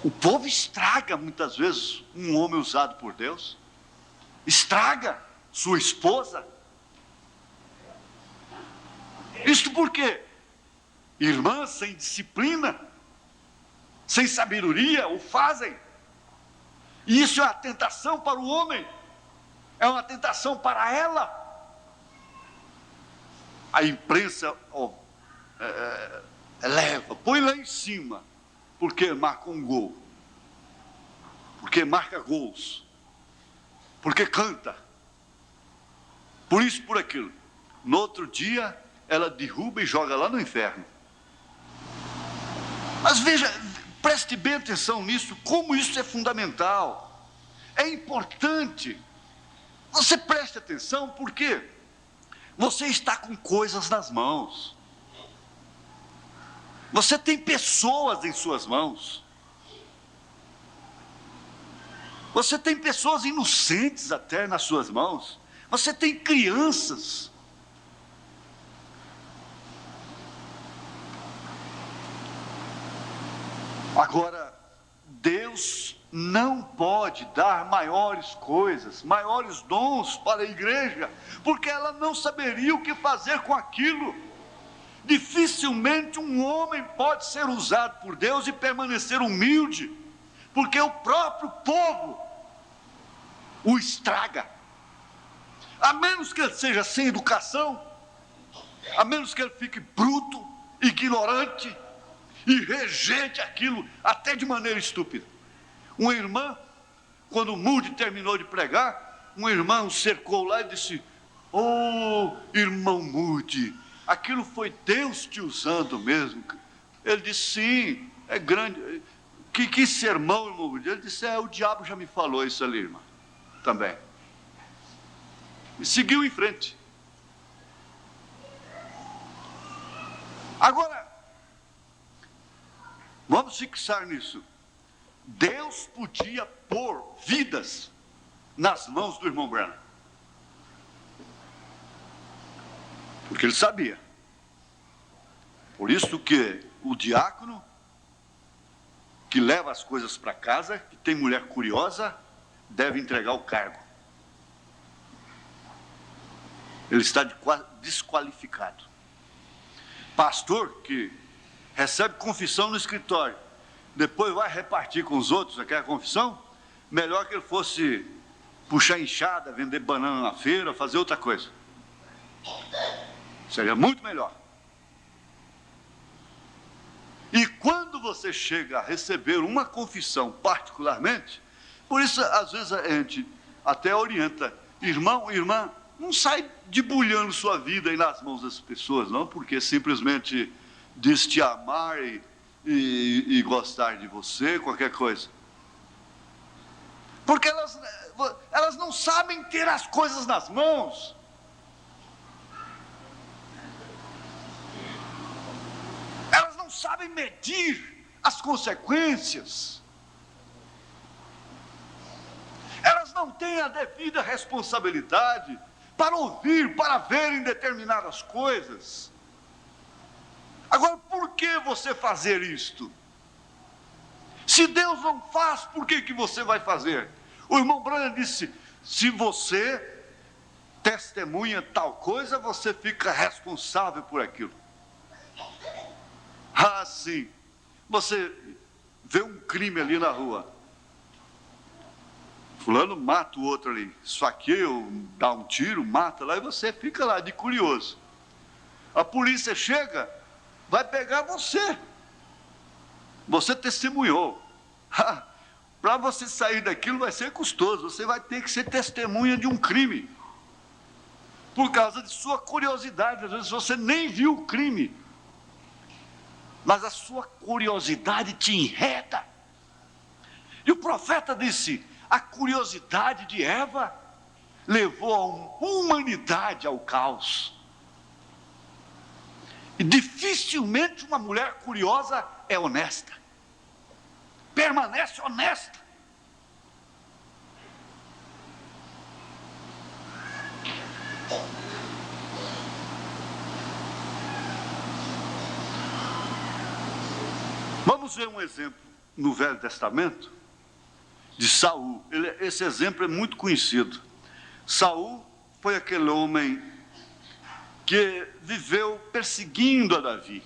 O povo estraga muitas vezes um homem usado por Deus, estraga sua esposa. Isto por quê? Irmãs sem disciplina, sem sabedoria, o fazem. E isso é uma tentação para o homem, é uma tentação para ela. A imprensa leva, põe lá em cima, porque marca um gol. porque marca gols, porque canta, por isso, por aquilo. No outro dia, ela derruba e joga lá no inferno. Mas veja, preste bem atenção nisso, como isso é fundamental, é importante. Você preste atenção, porque você está com coisas nas mãos. Você tem pessoas em suas mãos. Você tem pessoas inocentes até nas suas mãos. Você tem crianças. Agora, Deus não pode dar maiores coisas, maiores dons para a igreja, porque ela não saberia o que fazer com aquilo. Dificilmente um homem pode ser usado por Deus e permanecer humilde, porque o próprio povo o estraga. A menos que ele seja sem educação, a menos que ele fique bruto, ignorante e rejeite aquilo até de maneira estúpida. Uma irmã, quando Moody terminou de pregar, uma irmã o cercou lá e disse: "Oh, irmão Moody, aquilo foi Deus te usando mesmo?" Ele disse: "Sim, é grande." Que sermão, irmão Moody? Ele disse: "O diabo já me falou isso ali, irmã, também." E seguiu em frente. Agora, vamos fixar nisso. Deus podia pôr vidas nas mãos do irmão Branham, porque ele sabia. Por isso que o diácono que leva as coisas para casa, que tem mulher curiosa, deve entregar o cargo. Ele está desqualificado. Pastor que recebe confissão no escritório, depois vai repartir com os outros aquela confissão, melhor que ele fosse puxar enxada, vender banana na feira, fazer outra coisa. Seria muito melhor. E quando você chega a receber uma confissão particularmente, por isso às vezes a gente até orienta: irmão, irmã, não sai debulhando sua vida aí nas mãos das pessoas, não, porque simplesmente diz te amar e gostar de você, qualquer coisa. Porque elas não sabem ter as coisas nas mãos. Elas não sabem medir as consequências. Elas não têm a devida responsabilidade para ouvir, para verem determinadas coisas. Agora, por que você fazer isto? Se Deus não faz, por que você vai fazer? O irmão Branham disse: se você testemunha tal coisa, você fica responsável por aquilo. Ah, sim. Você vê um crime ali na rua. Fulano mata o outro ali, esfaqueia, dá um tiro, mata lá, e você fica lá de curioso. A polícia chega, vai pegar você. Você testemunhou. Para você sair daquilo vai ser custoso, você vai ter que ser testemunha de um crime. Por causa de sua curiosidade, às vezes você nem viu o crime, mas a sua curiosidade te enreda. E o profeta disse: a curiosidade de Eva levou a humanidade ao caos. E dificilmente uma mulher curiosa é honesta. Permanece honesta. Vamos ver um exemplo no Velho Testamento de Saul. Esse exemplo é muito conhecido. Saul foi aquele homem que viveu perseguindo a Davi,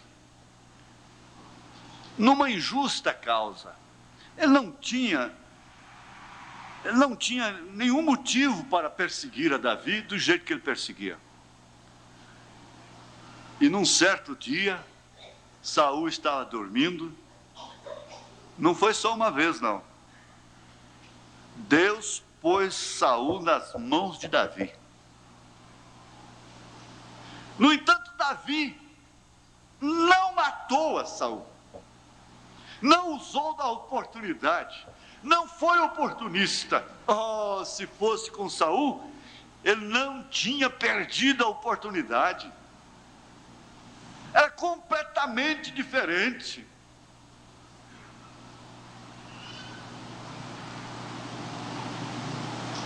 numa injusta causa. Ele não tinha nenhum motivo para perseguir a Davi do jeito que ele perseguia. E num certo dia, Saul estava dormindo. Não foi só uma vez, não. Deus pôs Saul nas mãos de Davi. No entanto, Davi não matou a Saul, não usou da oportunidade, não foi oportunista. Oh, se fosse com Saul, ele não tinha perdido a oportunidade. Era completamente diferente.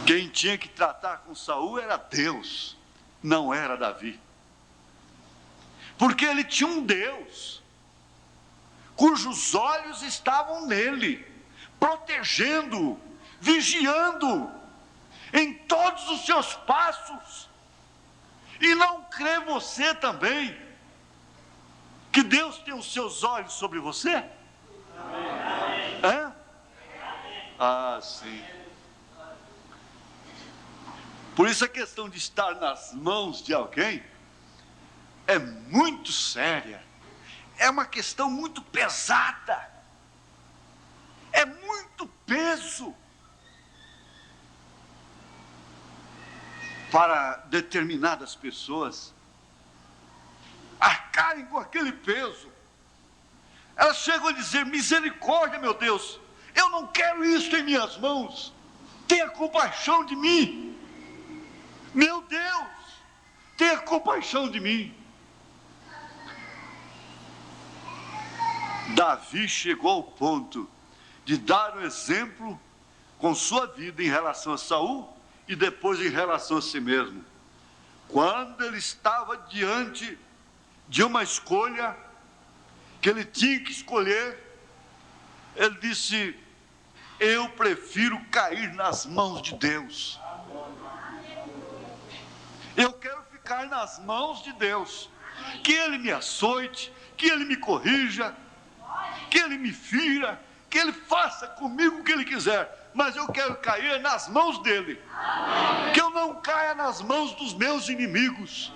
Quem tinha que tratar com Saul era Deus, não era Davi. Porque ele tinha um Deus, cujos olhos estavam nele, protegendo-o, vigiando-o em todos os seus passos. E não crê você também que Deus tem os seus olhos sobre você? Hã? Ah, sim. Por isso a questão de estar nas mãos de alguém é muito séria, é uma questão muito pesada, é muito peso para determinadas pessoas arcarem com aquele peso. Elas chegam a dizer: misericórdia, meu Deus, eu não quero isso em minhas mãos, tenha compaixão de mim, meu Deus, tenha compaixão de mim. Davi chegou ao ponto de dar um exemplo com sua vida em relação a Saul e depois em relação a si mesmo. Quando ele estava diante de uma escolha que ele tinha que escolher, ele disse: eu prefiro cair nas mãos de Deus. Eu quero ficar nas mãos de Deus, que Ele me açoite, que Ele me corrija, que Ele me fira, que Ele faça comigo o que Ele quiser, mas eu quero cair nas mãos dEle, que eu não caia nas mãos dos meus inimigos.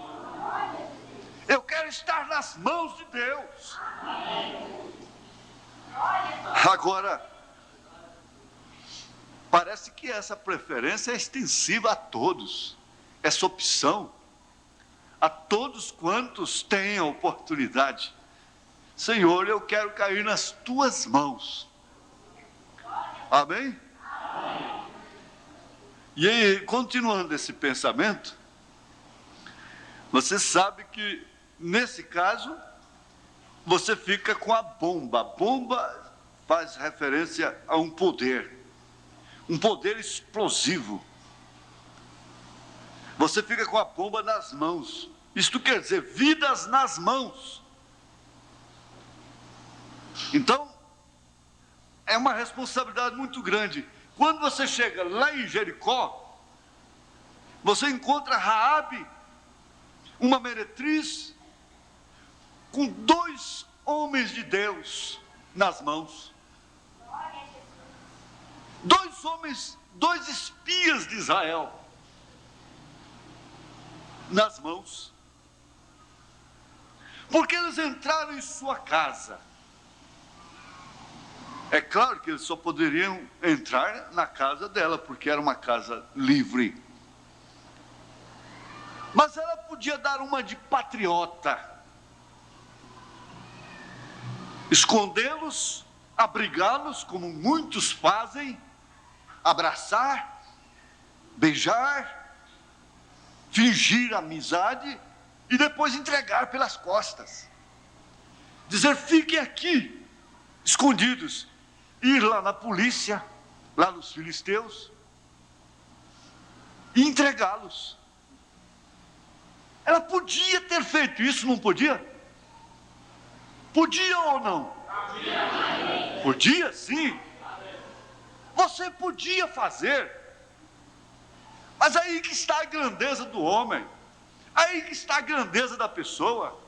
Eu quero estar nas mãos de Deus. Agora, parece que essa preferência é extensiva a todos, essa opção, a todos quantos têm a oportunidade. Senhor, eu quero cair nas tuas mãos. Amém? E aí, continuando esse pensamento, você sabe que, nesse caso, você fica com a bomba. A bomba faz referência a um poder explosivo. Você fica com a bomba nas mãos. Isto quer dizer, vidas nas mãos. Então, é uma responsabilidade muito grande. Quando você chega lá em Jericó, você encontra Raabe, uma meretriz, com 2 homens de Deus nas mãos. 2 homens, 2 espias de Israel nas mãos. Porque eles entraram em sua casa. É claro que eles só poderiam entrar na casa dela, porque era uma casa livre. Mas ela podia dar uma de patriota, escondê-los, abrigá-los, como muitos fazem, abraçar, beijar, fingir amizade e depois entregar pelas costas. Dizer: fiquem aqui, escondidos. Ir lá na polícia, lá nos filisteus, e entregá-los. Ela podia ter feito isso, não podia? Podia ou não? Podia, sim. Você podia fazer. Mas aí que está a grandeza do homem, aí que está a grandeza da pessoa.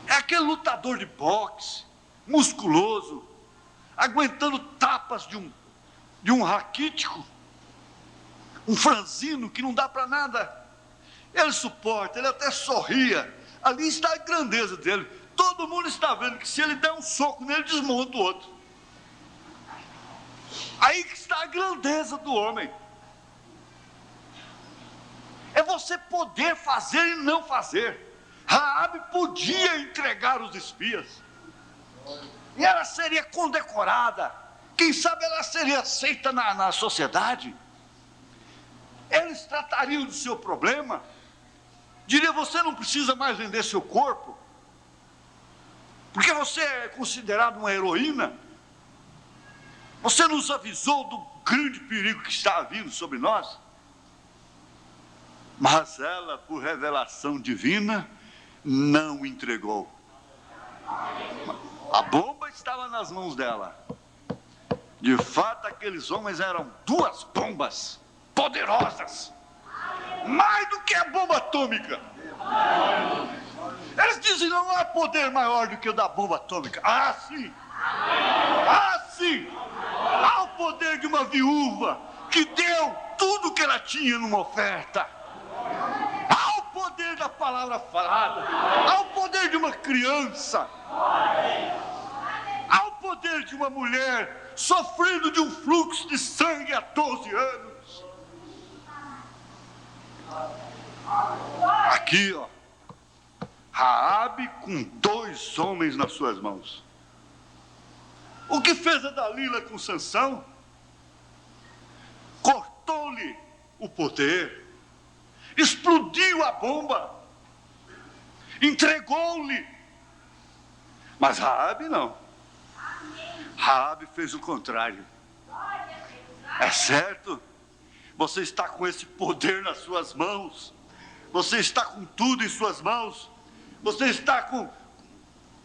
É aquele lutador de boxe, musculoso, aguentando tapas de um raquítico, um franzino que não dá para nada. Ele suporta, ele até sorria. Ali está a grandeza dele. Todo mundo está vendo que se ele der um soco nele, desmonta o outro. Aí que está a grandeza do homem. É você poder fazer e não fazer. Raabe podia entregar os espias. E ela seria condecorada. Quem sabe ela seria aceita na sociedade. Eles tratariam do seu problema. Diria, você não precisa mais vender seu corpo, porque você é considerado uma heroína. Você nos avisou do grande perigo que está vindo sobre nós. Mas ela, por revelação divina, não entregou. A bomba estava nas mãos dela. De fato, aqueles homens eram duas bombas poderosas, mais do que a bomba atômica. Eles dizem, não há poder maior do que o da bomba atômica. Ah, sim! Ah, sim! Há o poder de uma viúva que deu tudo que ela tinha numa oferta. Há o poder da palavra falada. Há o poder de uma criança. Há o poder de uma mulher sofrendo de um fluxo de sangue há 12 anos. Aqui, ó, Raabe com 2 homens nas suas mãos. O que fez a Dalila com Sansão? Cortou-lhe o poder, explodiu a bomba, entregou-lhe. Mas Raabe não. Raabe fez o contrário. É certo? Você está com esse poder nas suas mãos. Você está com tudo em suas mãos. Você está com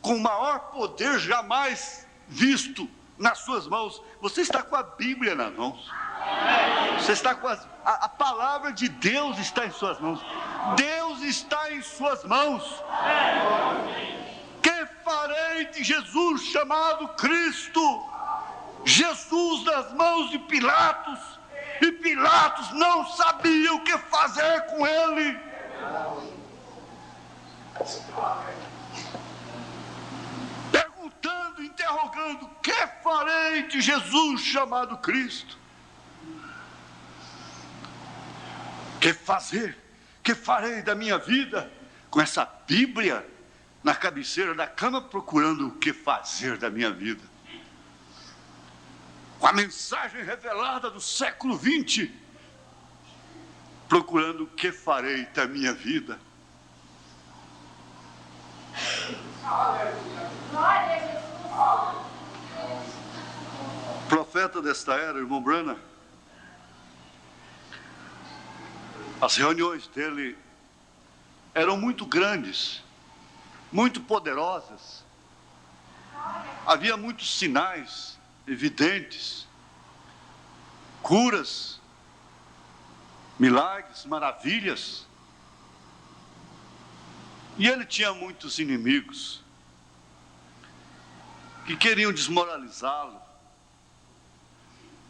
o maior poder jamais visto nas suas mãos. Você está com a Bíblia nas mãos. Você está com a palavra de Deus está em suas mãos. Deus está em suas mãos. Que farei de Jesus chamado Cristo? Jesus nas mãos de Pilatos. E Pilatos não sabia o que fazer com ele. Perguntando, interrogando, que farei de Jesus chamado Cristo? Que fazer? Que farei da minha vida? Com essa Bíblia na cabeceira da cama, procurando o que fazer da minha vida. Com a mensagem revelada do século 20, procurando o que farei da minha vida. O profeta desta era, irmão Branham, as reuniões dele eram muito grandes, muito poderosas. Havia muitos sinais evidentes, curas, milagres, maravilhas. E ele tinha muitos inimigos que queriam desmoralizá-lo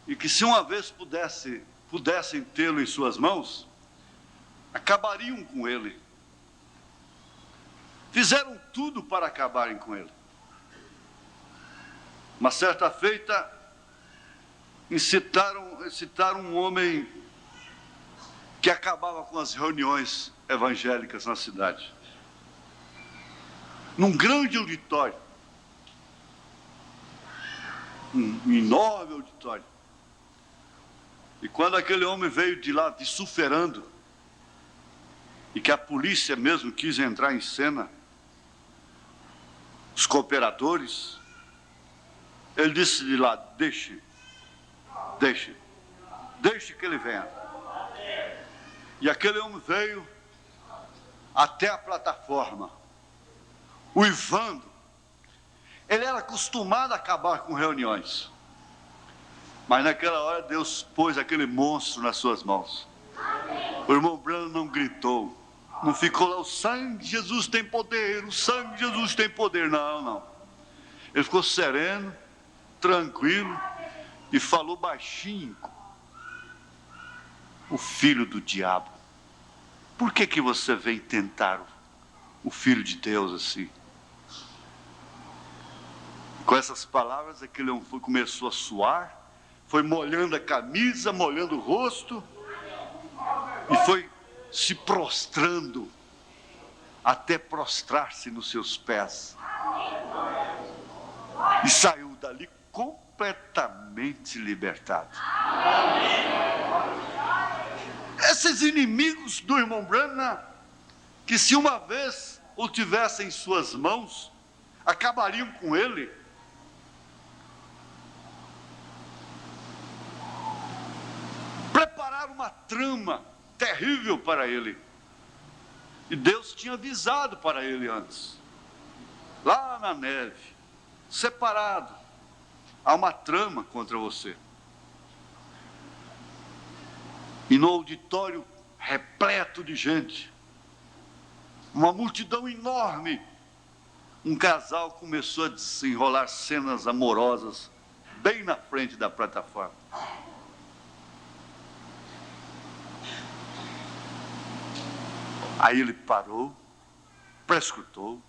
e que, se uma vez pudessem tê-lo em suas mãos, acabariam com ele. Fizeram tudo para acabarem com ele. Uma certa feita, incitaram um homem que acabava com as reuniões evangélicas na cidade. Num grande auditório. Um enorme auditório. E quando aquele homem veio de lá vociferando, e que a polícia mesmo quis entrar em cena, os cooperadores, ele disse de lá, deixe que ele venha. E aquele homem veio até a plataforma, uivando. Ele era acostumado a acabar com reuniões, mas naquela hora Deus pôs aquele monstro nas suas mãos. O irmão Branham não gritou, não ficou lá, o sangue de Jesus tem poder, o sangue de Jesus tem poder. Não. Ele ficou sereno, tranquilo, e falou baixinho: o filho do diabo, por que você vem tentar o filho de Deus assim? Com essas palavras, aquele homem começou a suar, foi molhando a camisa, molhando o rosto, e foi se prostrando, até prostrar-se nos seus pés. E saiu dali completamente libertado. Esses inimigos do irmão Branham, que se uma vez o tivessem em suas mãos, acabariam com ele. Prepararam uma trama terrível para ele. E Deus tinha avisado para ele antes. Lá na neve, separado, há uma trama contra você. E no auditório repleto de gente, uma multidão enorme, um casal começou a desenrolar cenas amorosas bem na frente da plataforma. Aí ele parou, prescrutou,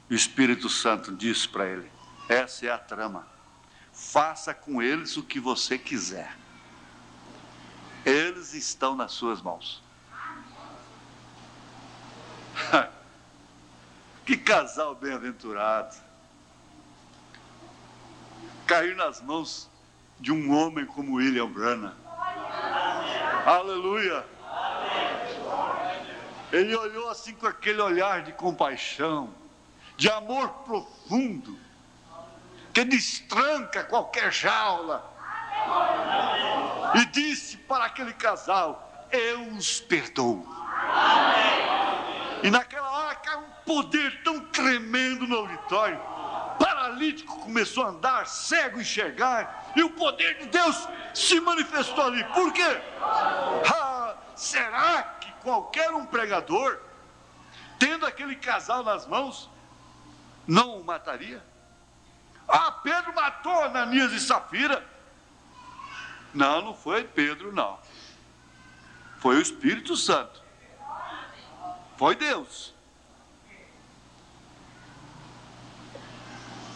e o Espírito Santo disse para ele: essa é a trama, faça com eles o que você quiser, eles estão nas suas mãos. Que casal bem-aventurado, cair nas mãos de um homem como William Branham. Aleluia. Ele olhou assim com aquele olhar de compaixão, de amor profundo, que destranca qualquer jaula, e disse para aquele casal: eu os perdoo. E naquela hora caiu um poder tão tremendo no auditório. Paralítico começou a andar, cego enxergar, e o poder de Deus se manifestou ali. Por quê? Será que qualquer um pregador, tendo aquele casal nas mãos, não o mataria? Pedro matou Ananias e Safira. Não, não foi Pedro, não. Foi o Espírito Santo. Foi Deus.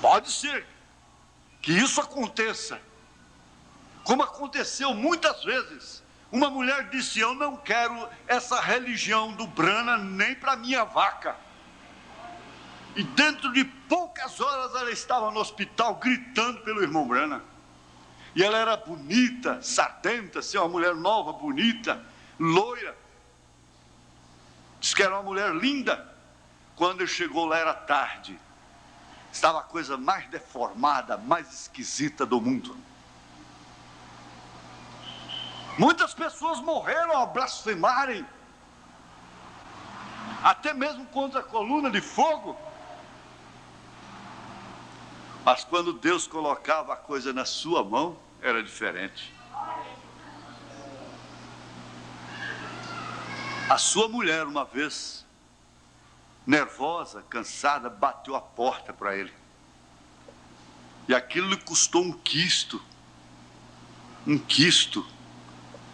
Pode ser que isso aconteça, como aconteceu muitas vezes. Uma mulher disse: eu não quero essa religião do Branham nem para minha vaca. E dentro de poucas horas ela estava no hospital gritando pelo irmão Branham. E ela era bonita, sadenta, assim, uma mulher nova, bonita, loira. Diz que era uma mulher linda. Quando ele chegou lá era tarde. Estava a coisa mais deformada, mais esquisita do mundo. Muitas pessoas morreram ao blasfemarem, até mesmo contra a coluna de fogo. Mas quando Deus colocava a coisa na sua mão, era diferente. A sua mulher, uma vez, nervosa, cansada, bateu a porta para ele. E aquilo lhe custou um quisto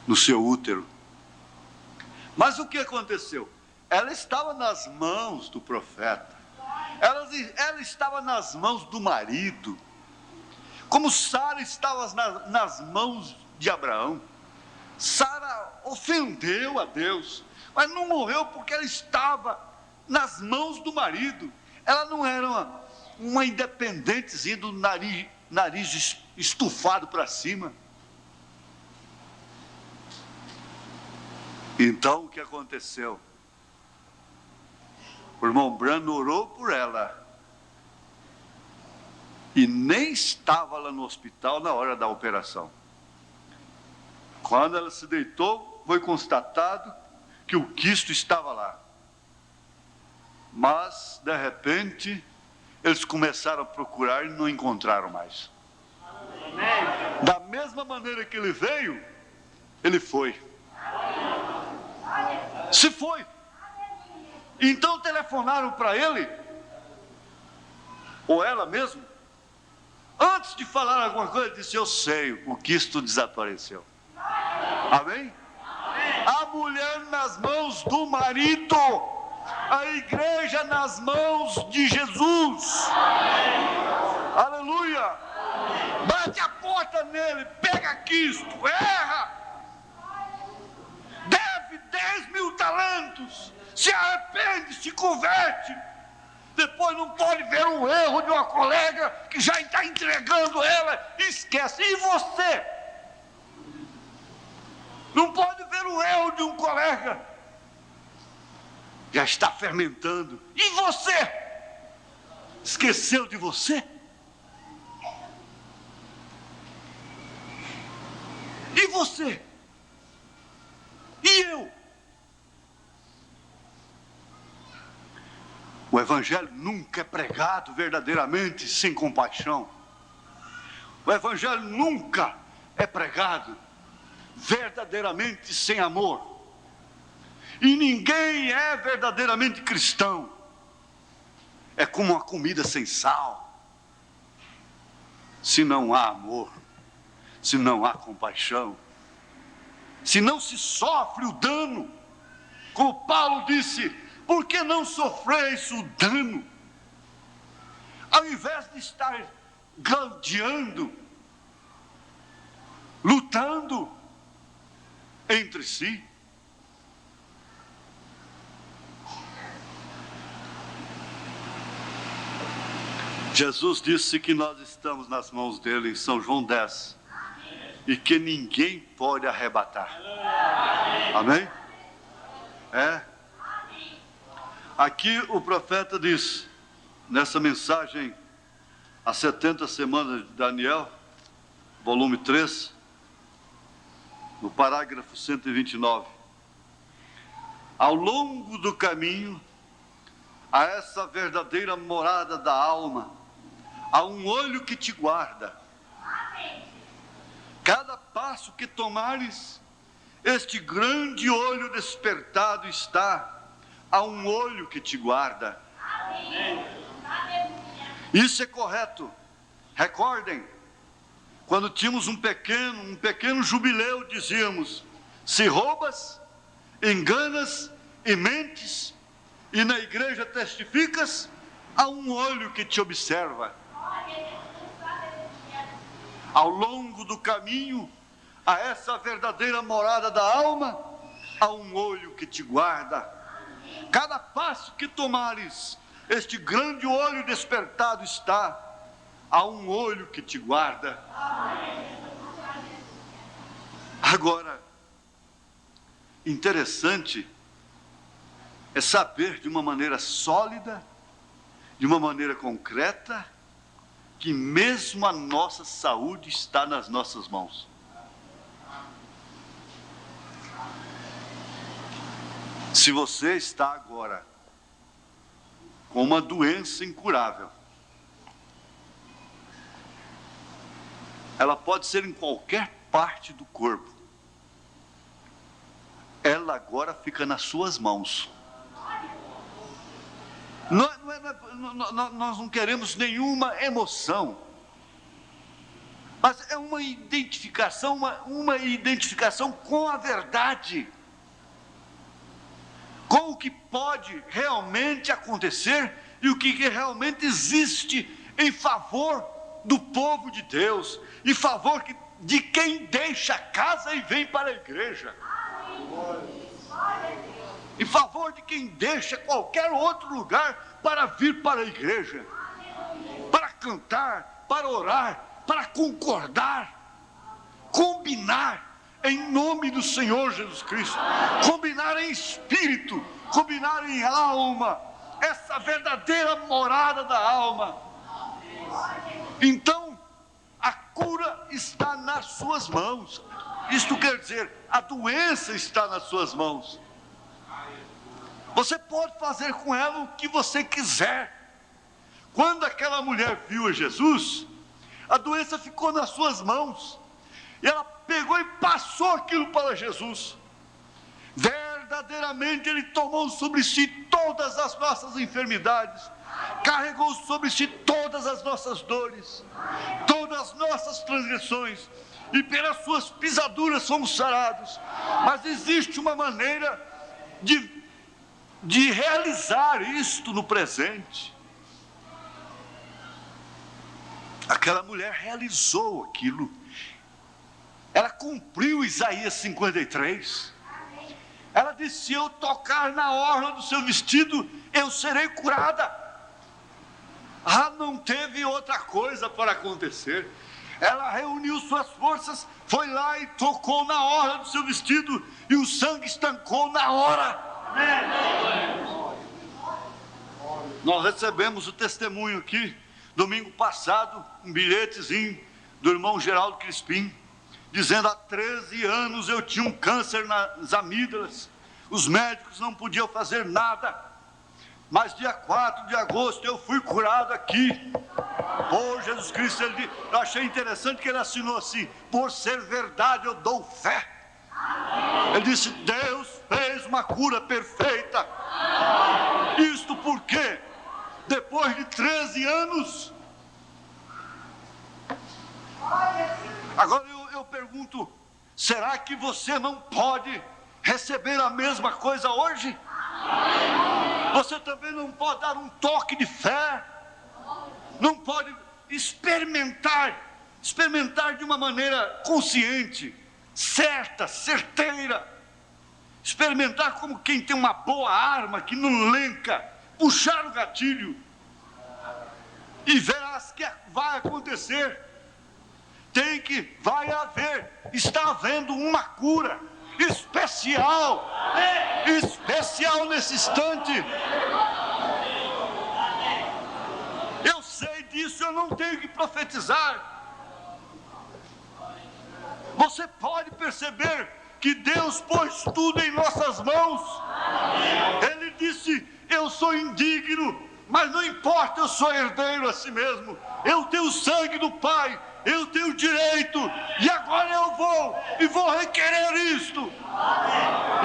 no seu útero. Mas o que aconteceu? Ela estava nas mãos do profeta. Ela estava nas mãos do marido. Como Sara estava nas mãos de Abraão. Sara ofendeu a Deus, mas não morreu porque ela estava nas mãos do marido. Ela não era uma independentezinha do nariz estufado para cima. Então o que aconteceu? O irmão Branham orou por ela. E nem estava lá no hospital na hora da operação. Quando ela se deitou, foi constatado que o quisto estava lá. Mas, de repente, eles começaram a procurar e não encontraram mais. Da mesma maneira que ele veio, ele foi. Se foi. Então telefonaram para ele, ou ela mesmo. Antes de falar alguma coisa, disse: eu sei, o quisto desapareceu. Amém? A mulher nas mãos do marido, a igreja nas mãos de Jesus. Aleluia! Bate a porta encosta nele, pega quisto, erra, deve 10.000 talentos, se arrepende, se converte, depois não pode ver o erro de uma colega que já está entregando ela, esquece. E você? Não pode ver o erro de um colega, já está fermentando. E você? Esqueceu de você? E você? E eu? O Evangelho nunca é pregado verdadeiramente sem compaixão. O Evangelho nunca é pregado verdadeiramente sem amor. E ninguém é verdadeiramente cristão. É como uma comida sem sal. Se não há amor, se não há compaixão, se não se sofre o dano, como Paulo disse, por que não sofreis o dano? Ao invés de estar gladiando, lutando entre si. Jesus disse que nós estamos nas mãos dele em São João 10 e que ninguém pode arrebatar. Amém? É. Aqui o profeta diz, nessa mensagem, as 70 semanas de Daniel, volume 3, no parágrafo 129. Ao longo do caminho, a essa verdadeira morada da alma, há um olho que te guarda. Cada passo que tomares, este grande olho despertado está. Há um olho que te guarda. Isso é correto. Recordem, quando tínhamos um pequeno jubileu, dizíamos: se roubas, enganas e mentes, e na igreja testificas, há um olho que te observa. Ao longo do caminho, a essa verdadeira morada da alma, há um olho que te guarda. Cada passo que tomares, este grande olho despertado está. Há um olho que te guarda. Agora, interessante é saber de uma maneira sólida, de uma maneira concreta, que mesmo a nossa saúde está nas nossas mãos. Se você está agora com uma doença incurável, ela pode ser em qualquer parte do corpo, ela agora fica nas suas mãos. Nós não queremos nenhuma emoção, mas é uma identificação, uma identificação com a verdade, com o que pode realmente acontecer e o que realmente existe em favor do povo de Deus, em favor de quem deixa a casa e vem para a igreja, em favor de quem deixa qualquer outro lugar para vir para a igreja, para cantar, para orar, para concordar, combinar em nome do Senhor Jesus Cristo, combinar em espírito, combinar em alma, essa verdadeira morada da alma. Então, a cura está nas suas mãos. Isto quer dizer, a doença está nas suas mãos. Você pode fazer com ela o que você quiser. Quando aquela mulher viu a Jesus, a doença ficou nas suas mãos, e ela pegou e passou aquilo para Jesus. Verdadeiramente Ele tomou sobre si todas as nossas enfermidades, carregou sobre si todas as nossas dores, todas as nossas transgressões, e pelas suas pisaduras somos sarados. Mas existe uma maneira de realizar isto no presente. Aquela mulher realizou aquilo. Ela cumpriu Isaías 53. Ela disse: se eu tocar na orla do seu vestido, eu serei curada. Não teve outra coisa para acontecer. Ela reuniu suas forças, foi lá e tocou na orla do seu vestido, e o sangue estancou na hora. Nós recebemos o testemunho aqui, domingo passado, um bilhetezinho do irmão Geraldo Crispim, dizendo: há 13 anos eu tinha um câncer nas amígdalas, os médicos não podiam fazer nada, mas dia 4 de agosto eu fui curado aqui. Oh, Jesus Cristo, eu achei interessante que ele assinou assim: por ser verdade eu dou fé. Ele disse: Deus fez uma cura perfeita. Isto porque, depois de 13 anos, agora eu pergunto: será que você não pode receber a mesma coisa hoje? Você também não pode dar um toque de fé? Não pode experimentar de uma maneira consciente, certa, certeira, experimentar como quem tem uma boa arma que não lenca, puxar o gatilho e verás que vai acontecer. Vai haver, está havendo uma cura especial nesse instante. Eu sei disso, eu não tenho que profetizar. Você pode perceber que Deus pôs tudo em nossas mãos. Ele disse: eu sou indigno, mas não importa, eu sou herdeiro a si mesmo. Eu tenho o sangue do Pai, eu tenho direito, e agora eu vou requerer isto.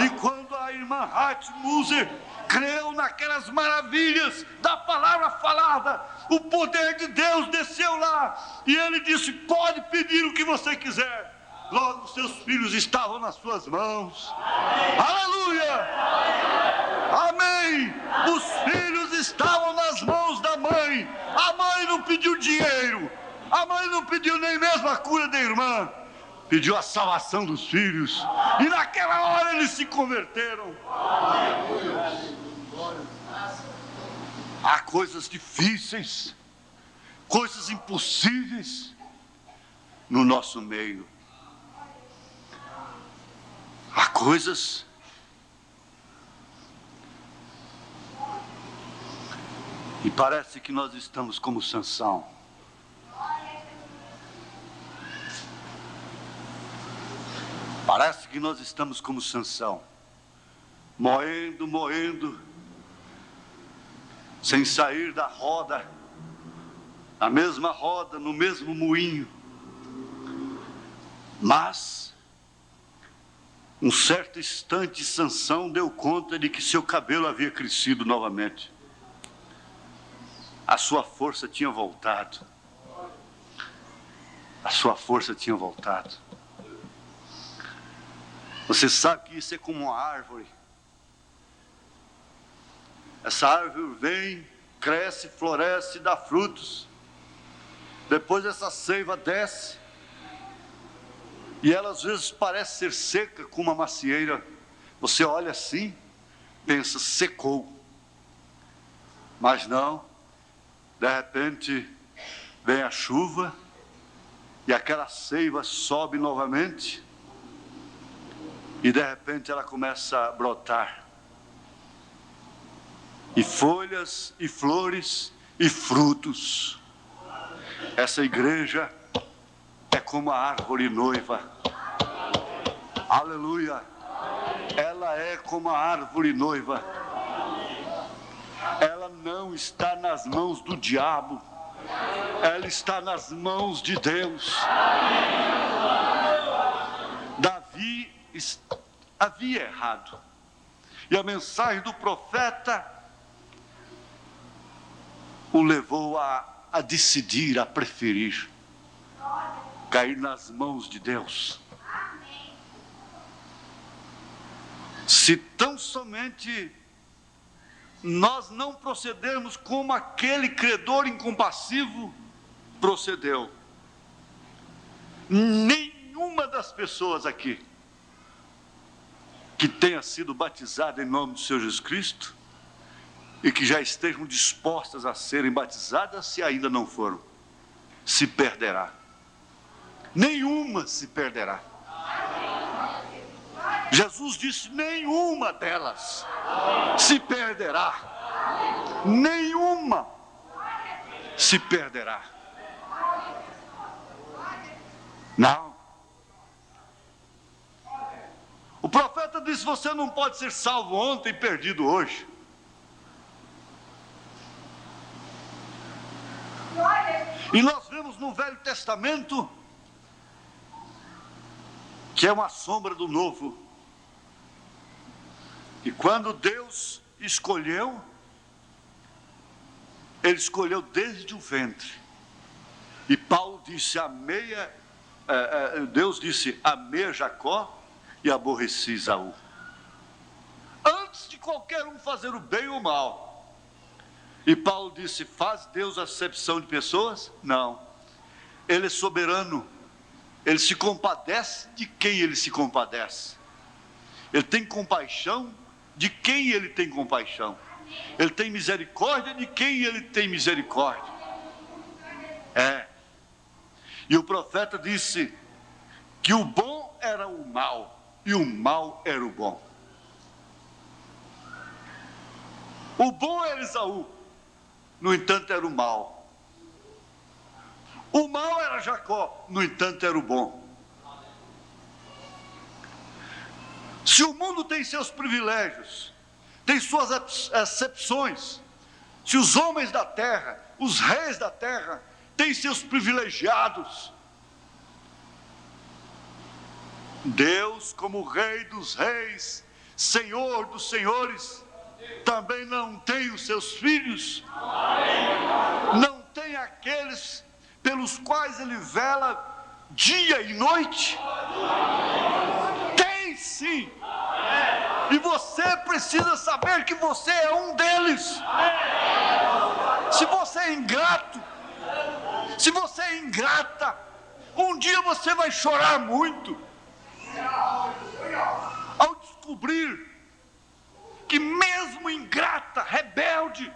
E quando a irmã Hartmuser creu naquelas maravilhas da palavra falada, o poder de Deus desceu lá, e ele disse: pode pedir o que você quiser. Logo seus filhos estavam nas suas mãos. Aleluia! Amém! Os filhos estavam nas mãos da mãe. A mãe não pediu dinheiro, a mãe não pediu nem mesmo a cura da irmã, pediu a salvação dos filhos, e naquela hora eles se converteram. Há coisas difíceis, coisas impossíveis no nosso meio. Há coisas e parece que nós estamos como Sansão. Parece que nós estamos como Sansão, moendo, sem sair da roda, na mesma roda, no mesmo moinho. Mas, um certo instante, Sansão deu conta de que seu cabelo havia crescido novamente. A sua força tinha voltado. A sua força tinha voltado. Você sabe que isso é como uma árvore. Essa árvore vem, cresce, floresce, dá frutos. Depois essa seiva desce. E ela às vezes parece ser seca como uma macieira. Você olha assim, pensa: secou. Mas não. De repente vem a chuva e aquela seiva sobe novamente. E de repente ela começa a brotar. E folhas, e flores, e frutos. Essa igreja é como a árvore noiva. Aleluia. Ela é como a árvore noiva. Ela não está nas mãos do diabo. Ela está nas mãos de Deus. Davi havia errado. E a mensagem do profeta o levou a decidir, a preferir cair nas mãos de Deus. Se tão somente nós não procedermos como aquele credor incompassivo, procedeu. Nenhuma das pessoas aqui que tenha sido batizada em nome do Senhor Jesus Cristo e que já estejam dispostas a serem batizadas, se ainda não foram, se perderá. Nenhuma se perderá. Jesus disse: nenhuma delas se perderá. Nenhuma se perderá. Não. O profeta disse: você não pode ser salvo ontem e perdido hoje. E nós vemos no Velho Testamento, que é uma sombra do Novo, e quando Deus escolheu, Ele escolheu desde o ventre. E Paulo disse: Deus disse: amei Jacó e aborreci Esaú. Antes de qualquer um fazer o bem ou o mal. E Paulo disse: faz Deus acepção de pessoas? Não. Ele é soberano. Ele se compadece de quem ele se compadece. Ele tem compaixão de quem ele tem compaixão. Ele tem misericórdia de quem ele tem misericórdia. E o profeta disse que o bom era o mal e o mal era o bom. O bom era Esaú, no entanto era o mal. O mal era Jacó, no entanto era o bom. Se o mundo tem seus privilégios, tem suas acepções, se os homens da terra, os reis da terra, têm seus privilegiados, Deus, como Rei dos reis, Senhor dos senhores, também não tem os seus filhos? Não tem aqueles pelos quais Ele vela dia e noite? Tem sim! E você precisa saber que você é um deles. Se você é ingrato, se você é ingrata, um dia você vai chorar muito ao descobrir que mesmo ingrata, rebelde,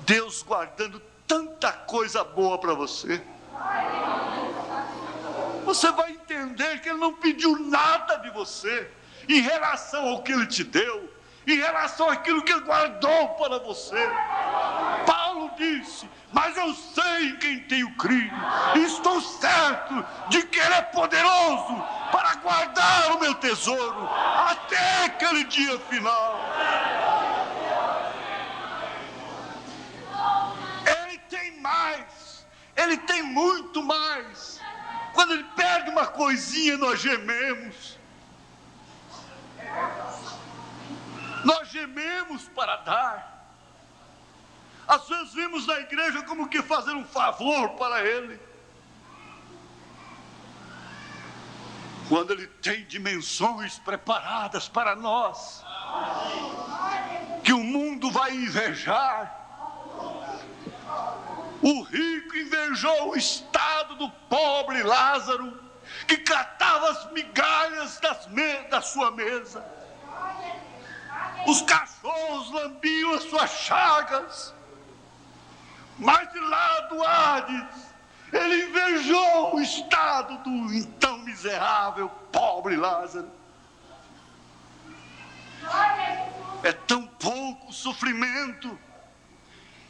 Deus guardando tanta coisa boa para você, você vai entender que Ele não pediu nada de você em relação ao que Ele te deu, em relação àquilo que Ele guardou para você. Paulo disse: mas eu sei em quem tenho crido, e estou certo de que Ele é poderoso para guardar o meu tesouro até aquele dia final. Ele tem mais, Ele tem muito mais. Quando Ele perde uma coisinha, nós gememos. Nós gememos para dar. Às vezes vimos na igreja como que fazer um favor para Ele, quando Ele tem dimensões preparadas para nós, que o mundo vai invejar. O rico invejou o estado do pobre Lázaro, que catava as migalhas da sua mesa. Os cachorros lambiam as suas chagas. Mas de lá do Hades, ele invejou o estado do então miserável, pobre Lázaro. É tão pouco sofrimento,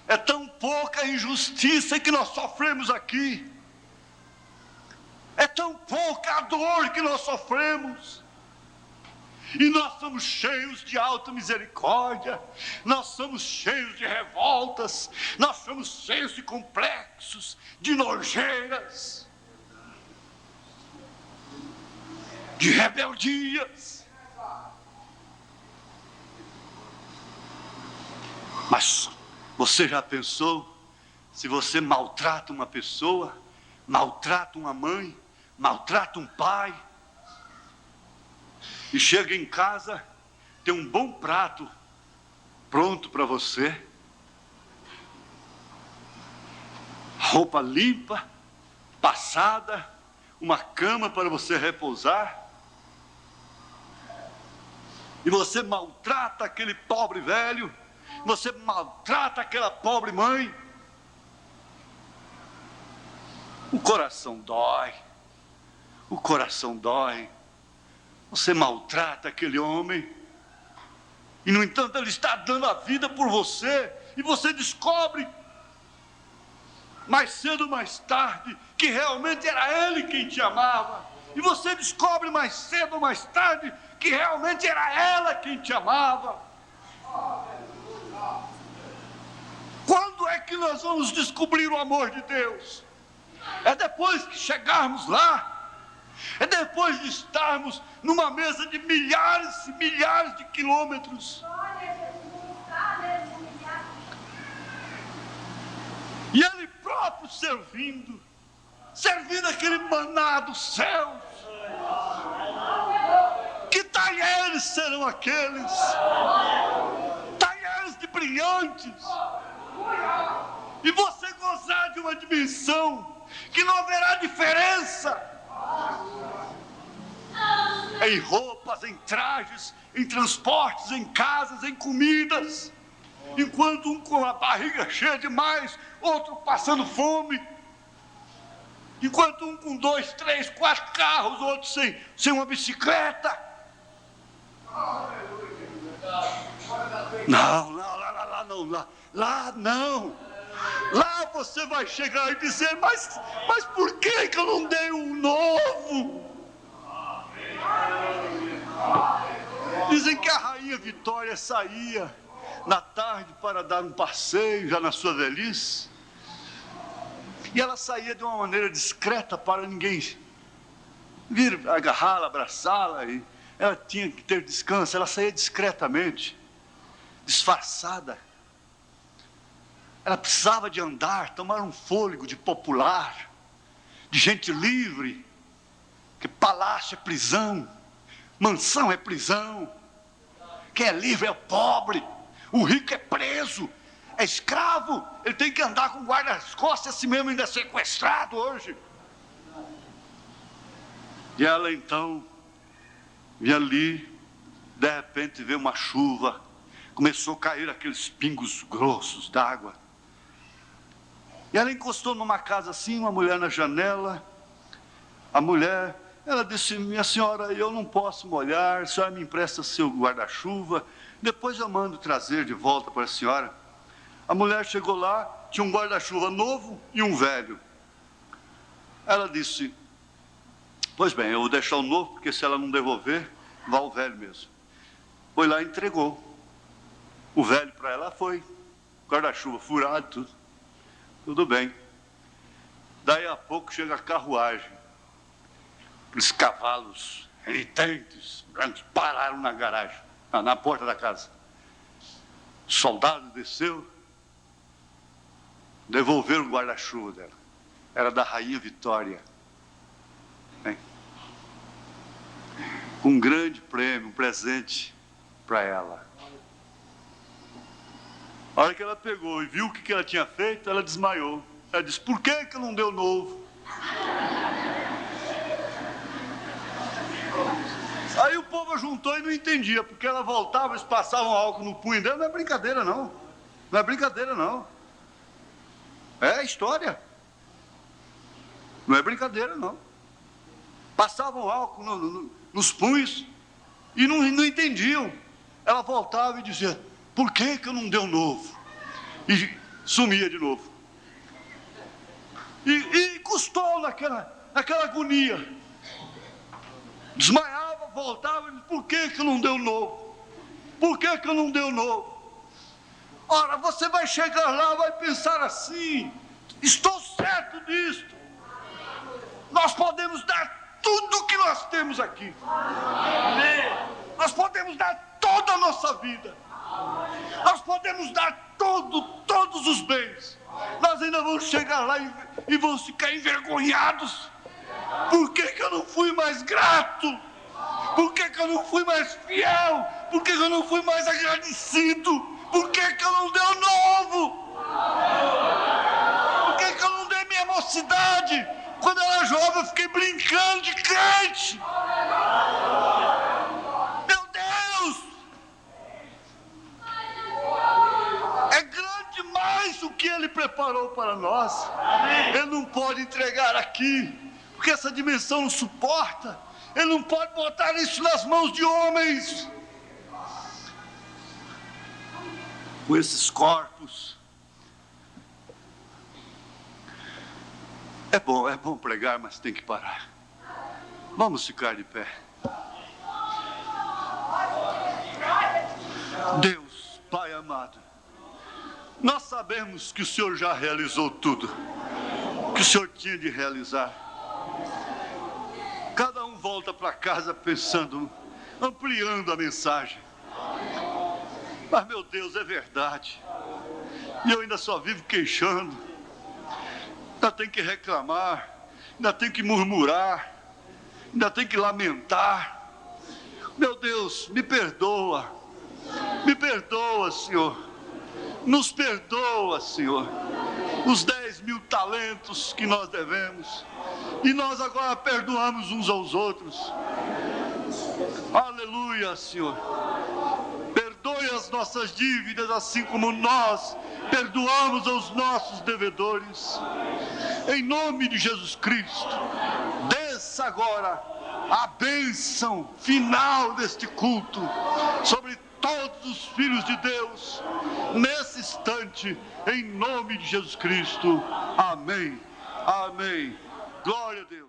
é tão pouca injustiça que nós sofremos aqui, é tão pouca a dor que nós sofremos. E nós somos cheios de alta misericórdia, nós somos cheios de revoltas, nós somos cheios de complexos, de nojeiras, de rebeldias. Mas você já pensou, se você maltrata uma pessoa, maltrata uma mãe, maltrata um pai, e chega em casa, tem um bom prato pronto para você, roupa limpa, passada, uma cama para você repousar. E você maltrata aquele pobre velho, você maltrata aquela pobre mãe. O coração dói, o coração dói. Você maltrata aquele homem, e no entanto ele está dando a vida por você, e você descobre, mais cedo ou mais tarde, que realmente era ele quem te amava. E você descobre mais cedo ou mais tarde que realmente era ela quem te amava. Quando é que nós vamos descobrir o amor de Deus? É depois que chegarmos lá? É depois de estarmos numa mesa de milhares e milhares de quilômetros? E Ele próprio servindo aquele maná dos céus. Que talheres serão aqueles? Talheres de brilhantes. E você gozar de uma dimensão que não haverá diferença em roupas, em trajes, em transportes, em casas, em comidas. Enquanto um com a barriga cheia demais, outro passando fome. Enquanto um com 2, 3, 4 carros, outro sem uma bicicleta. Não, lá não. Lá você vai chegar e dizer, mas por que eu não dei um novo? Dizem que a rainha Vitória saía na tarde para dar um passeio, já na sua velhice. E ela saía de uma maneira discreta para ninguém vir agarrá-la, abraçá-la. E ela tinha que ter descanso. Ela saía discretamente, disfarçada. Ela precisava de andar, tomar um fôlego de popular, de gente livre. Que palácio é prisão, mansão é prisão. Quem é livre é o pobre, o rico é preso, é escravo. Ele tem que andar com guarda nas costas, assim mesmo ainda é sequestrado hoje. E ela então, e ali, de repente veio uma chuva, começou a cair aqueles pingos grossos d'água. E ela encostou numa casa assim, uma mulher na janela. A mulher, ela disse, minha senhora, eu não posso molhar, a senhora me empresta seu guarda-chuva, depois eu mando trazer de volta para a senhora. A mulher chegou lá, tinha um guarda-chuva novo e um velho. Ela disse, pois bem, eu vou deixar o novo, porque se ela não devolver, vá o velho mesmo. Foi lá e entregou. O velho para ela foi, guarda-chuva furado, tudo bem. Daí a pouco chega a carruagem. Os cavalos irritantes, pararam na garagem, na porta da casa. O soldado desceu, devolveram o guarda-chuva dela. Era da rainha Vitória. Com um grande prêmio, um presente para ela. A hora que ela pegou e viu o que ela tinha feito, ela desmaiou. Ela disse, por que eu não deu novo? Aí o povo juntou e não entendia, porque ela voltava, eles passavam álcool no punho dela. Não é brincadeira não, não é brincadeira não. É história. Não é brincadeira não. Passavam álcool nos punhos e não entendiam. Ela voltava e dizia, por que eu não dei novo? E sumia de novo. E custou naquela agonia. Desmaiava, voltava e dizia, por que eu não dei novo? Por que eu não dei novo? Ora, você vai chegar lá, vai pensar assim, estou certo disto. Nós podemos dar tudo o que nós temos aqui. Nós podemos dar toda a nossa vida. Nós podemos dar todos os bens. Nós ainda vamos chegar lá e vamos ficar envergonhados. Por que eu não fui mais grato? Por que eu não fui mais fiel? Por que eu não fui mais agradecido? Por que eu não dei o novo? Por que eu não dei mocidade. Quando eu era jovem, eu fiquei brincando de crente. Meu Deus! É grande demais o que Ele preparou para nós. Ele não pode entregar aqui, porque essa dimensão não suporta. Ele não pode botar isso nas mãos de homens. Com esses corpos. É bom pregar, mas tem que parar. Vamos ficar de pé. Deus, Pai amado, nós sabemos que o Senhor já realizou tudo que o Senhor tinha de realizar. Cada um volta para casa pensando, ampliando a mensagem. Mas, meu Deus, é verdade. E eu ainda só vivo queixando. Ainda tem que reclamar, ainda tem que murmurar, ainda tem que lamentar. Meu Deus, me perdoa, Senhor, nos perdoa, Senhor, os 10.000 talentos que nós devemos, e nós agora perdoamos uns aos outros. Aleluia, Senhor. Perdoe as nossas dívidas, assim como nós perdoamos aos nossos devedores. Em nome de Jesus Cristo, desça agora a bênção final deste culto sobre todos os filhos de Deus, nesse instante, em nome de Jesus Cristo. Amém. Amém. Glória a Deus.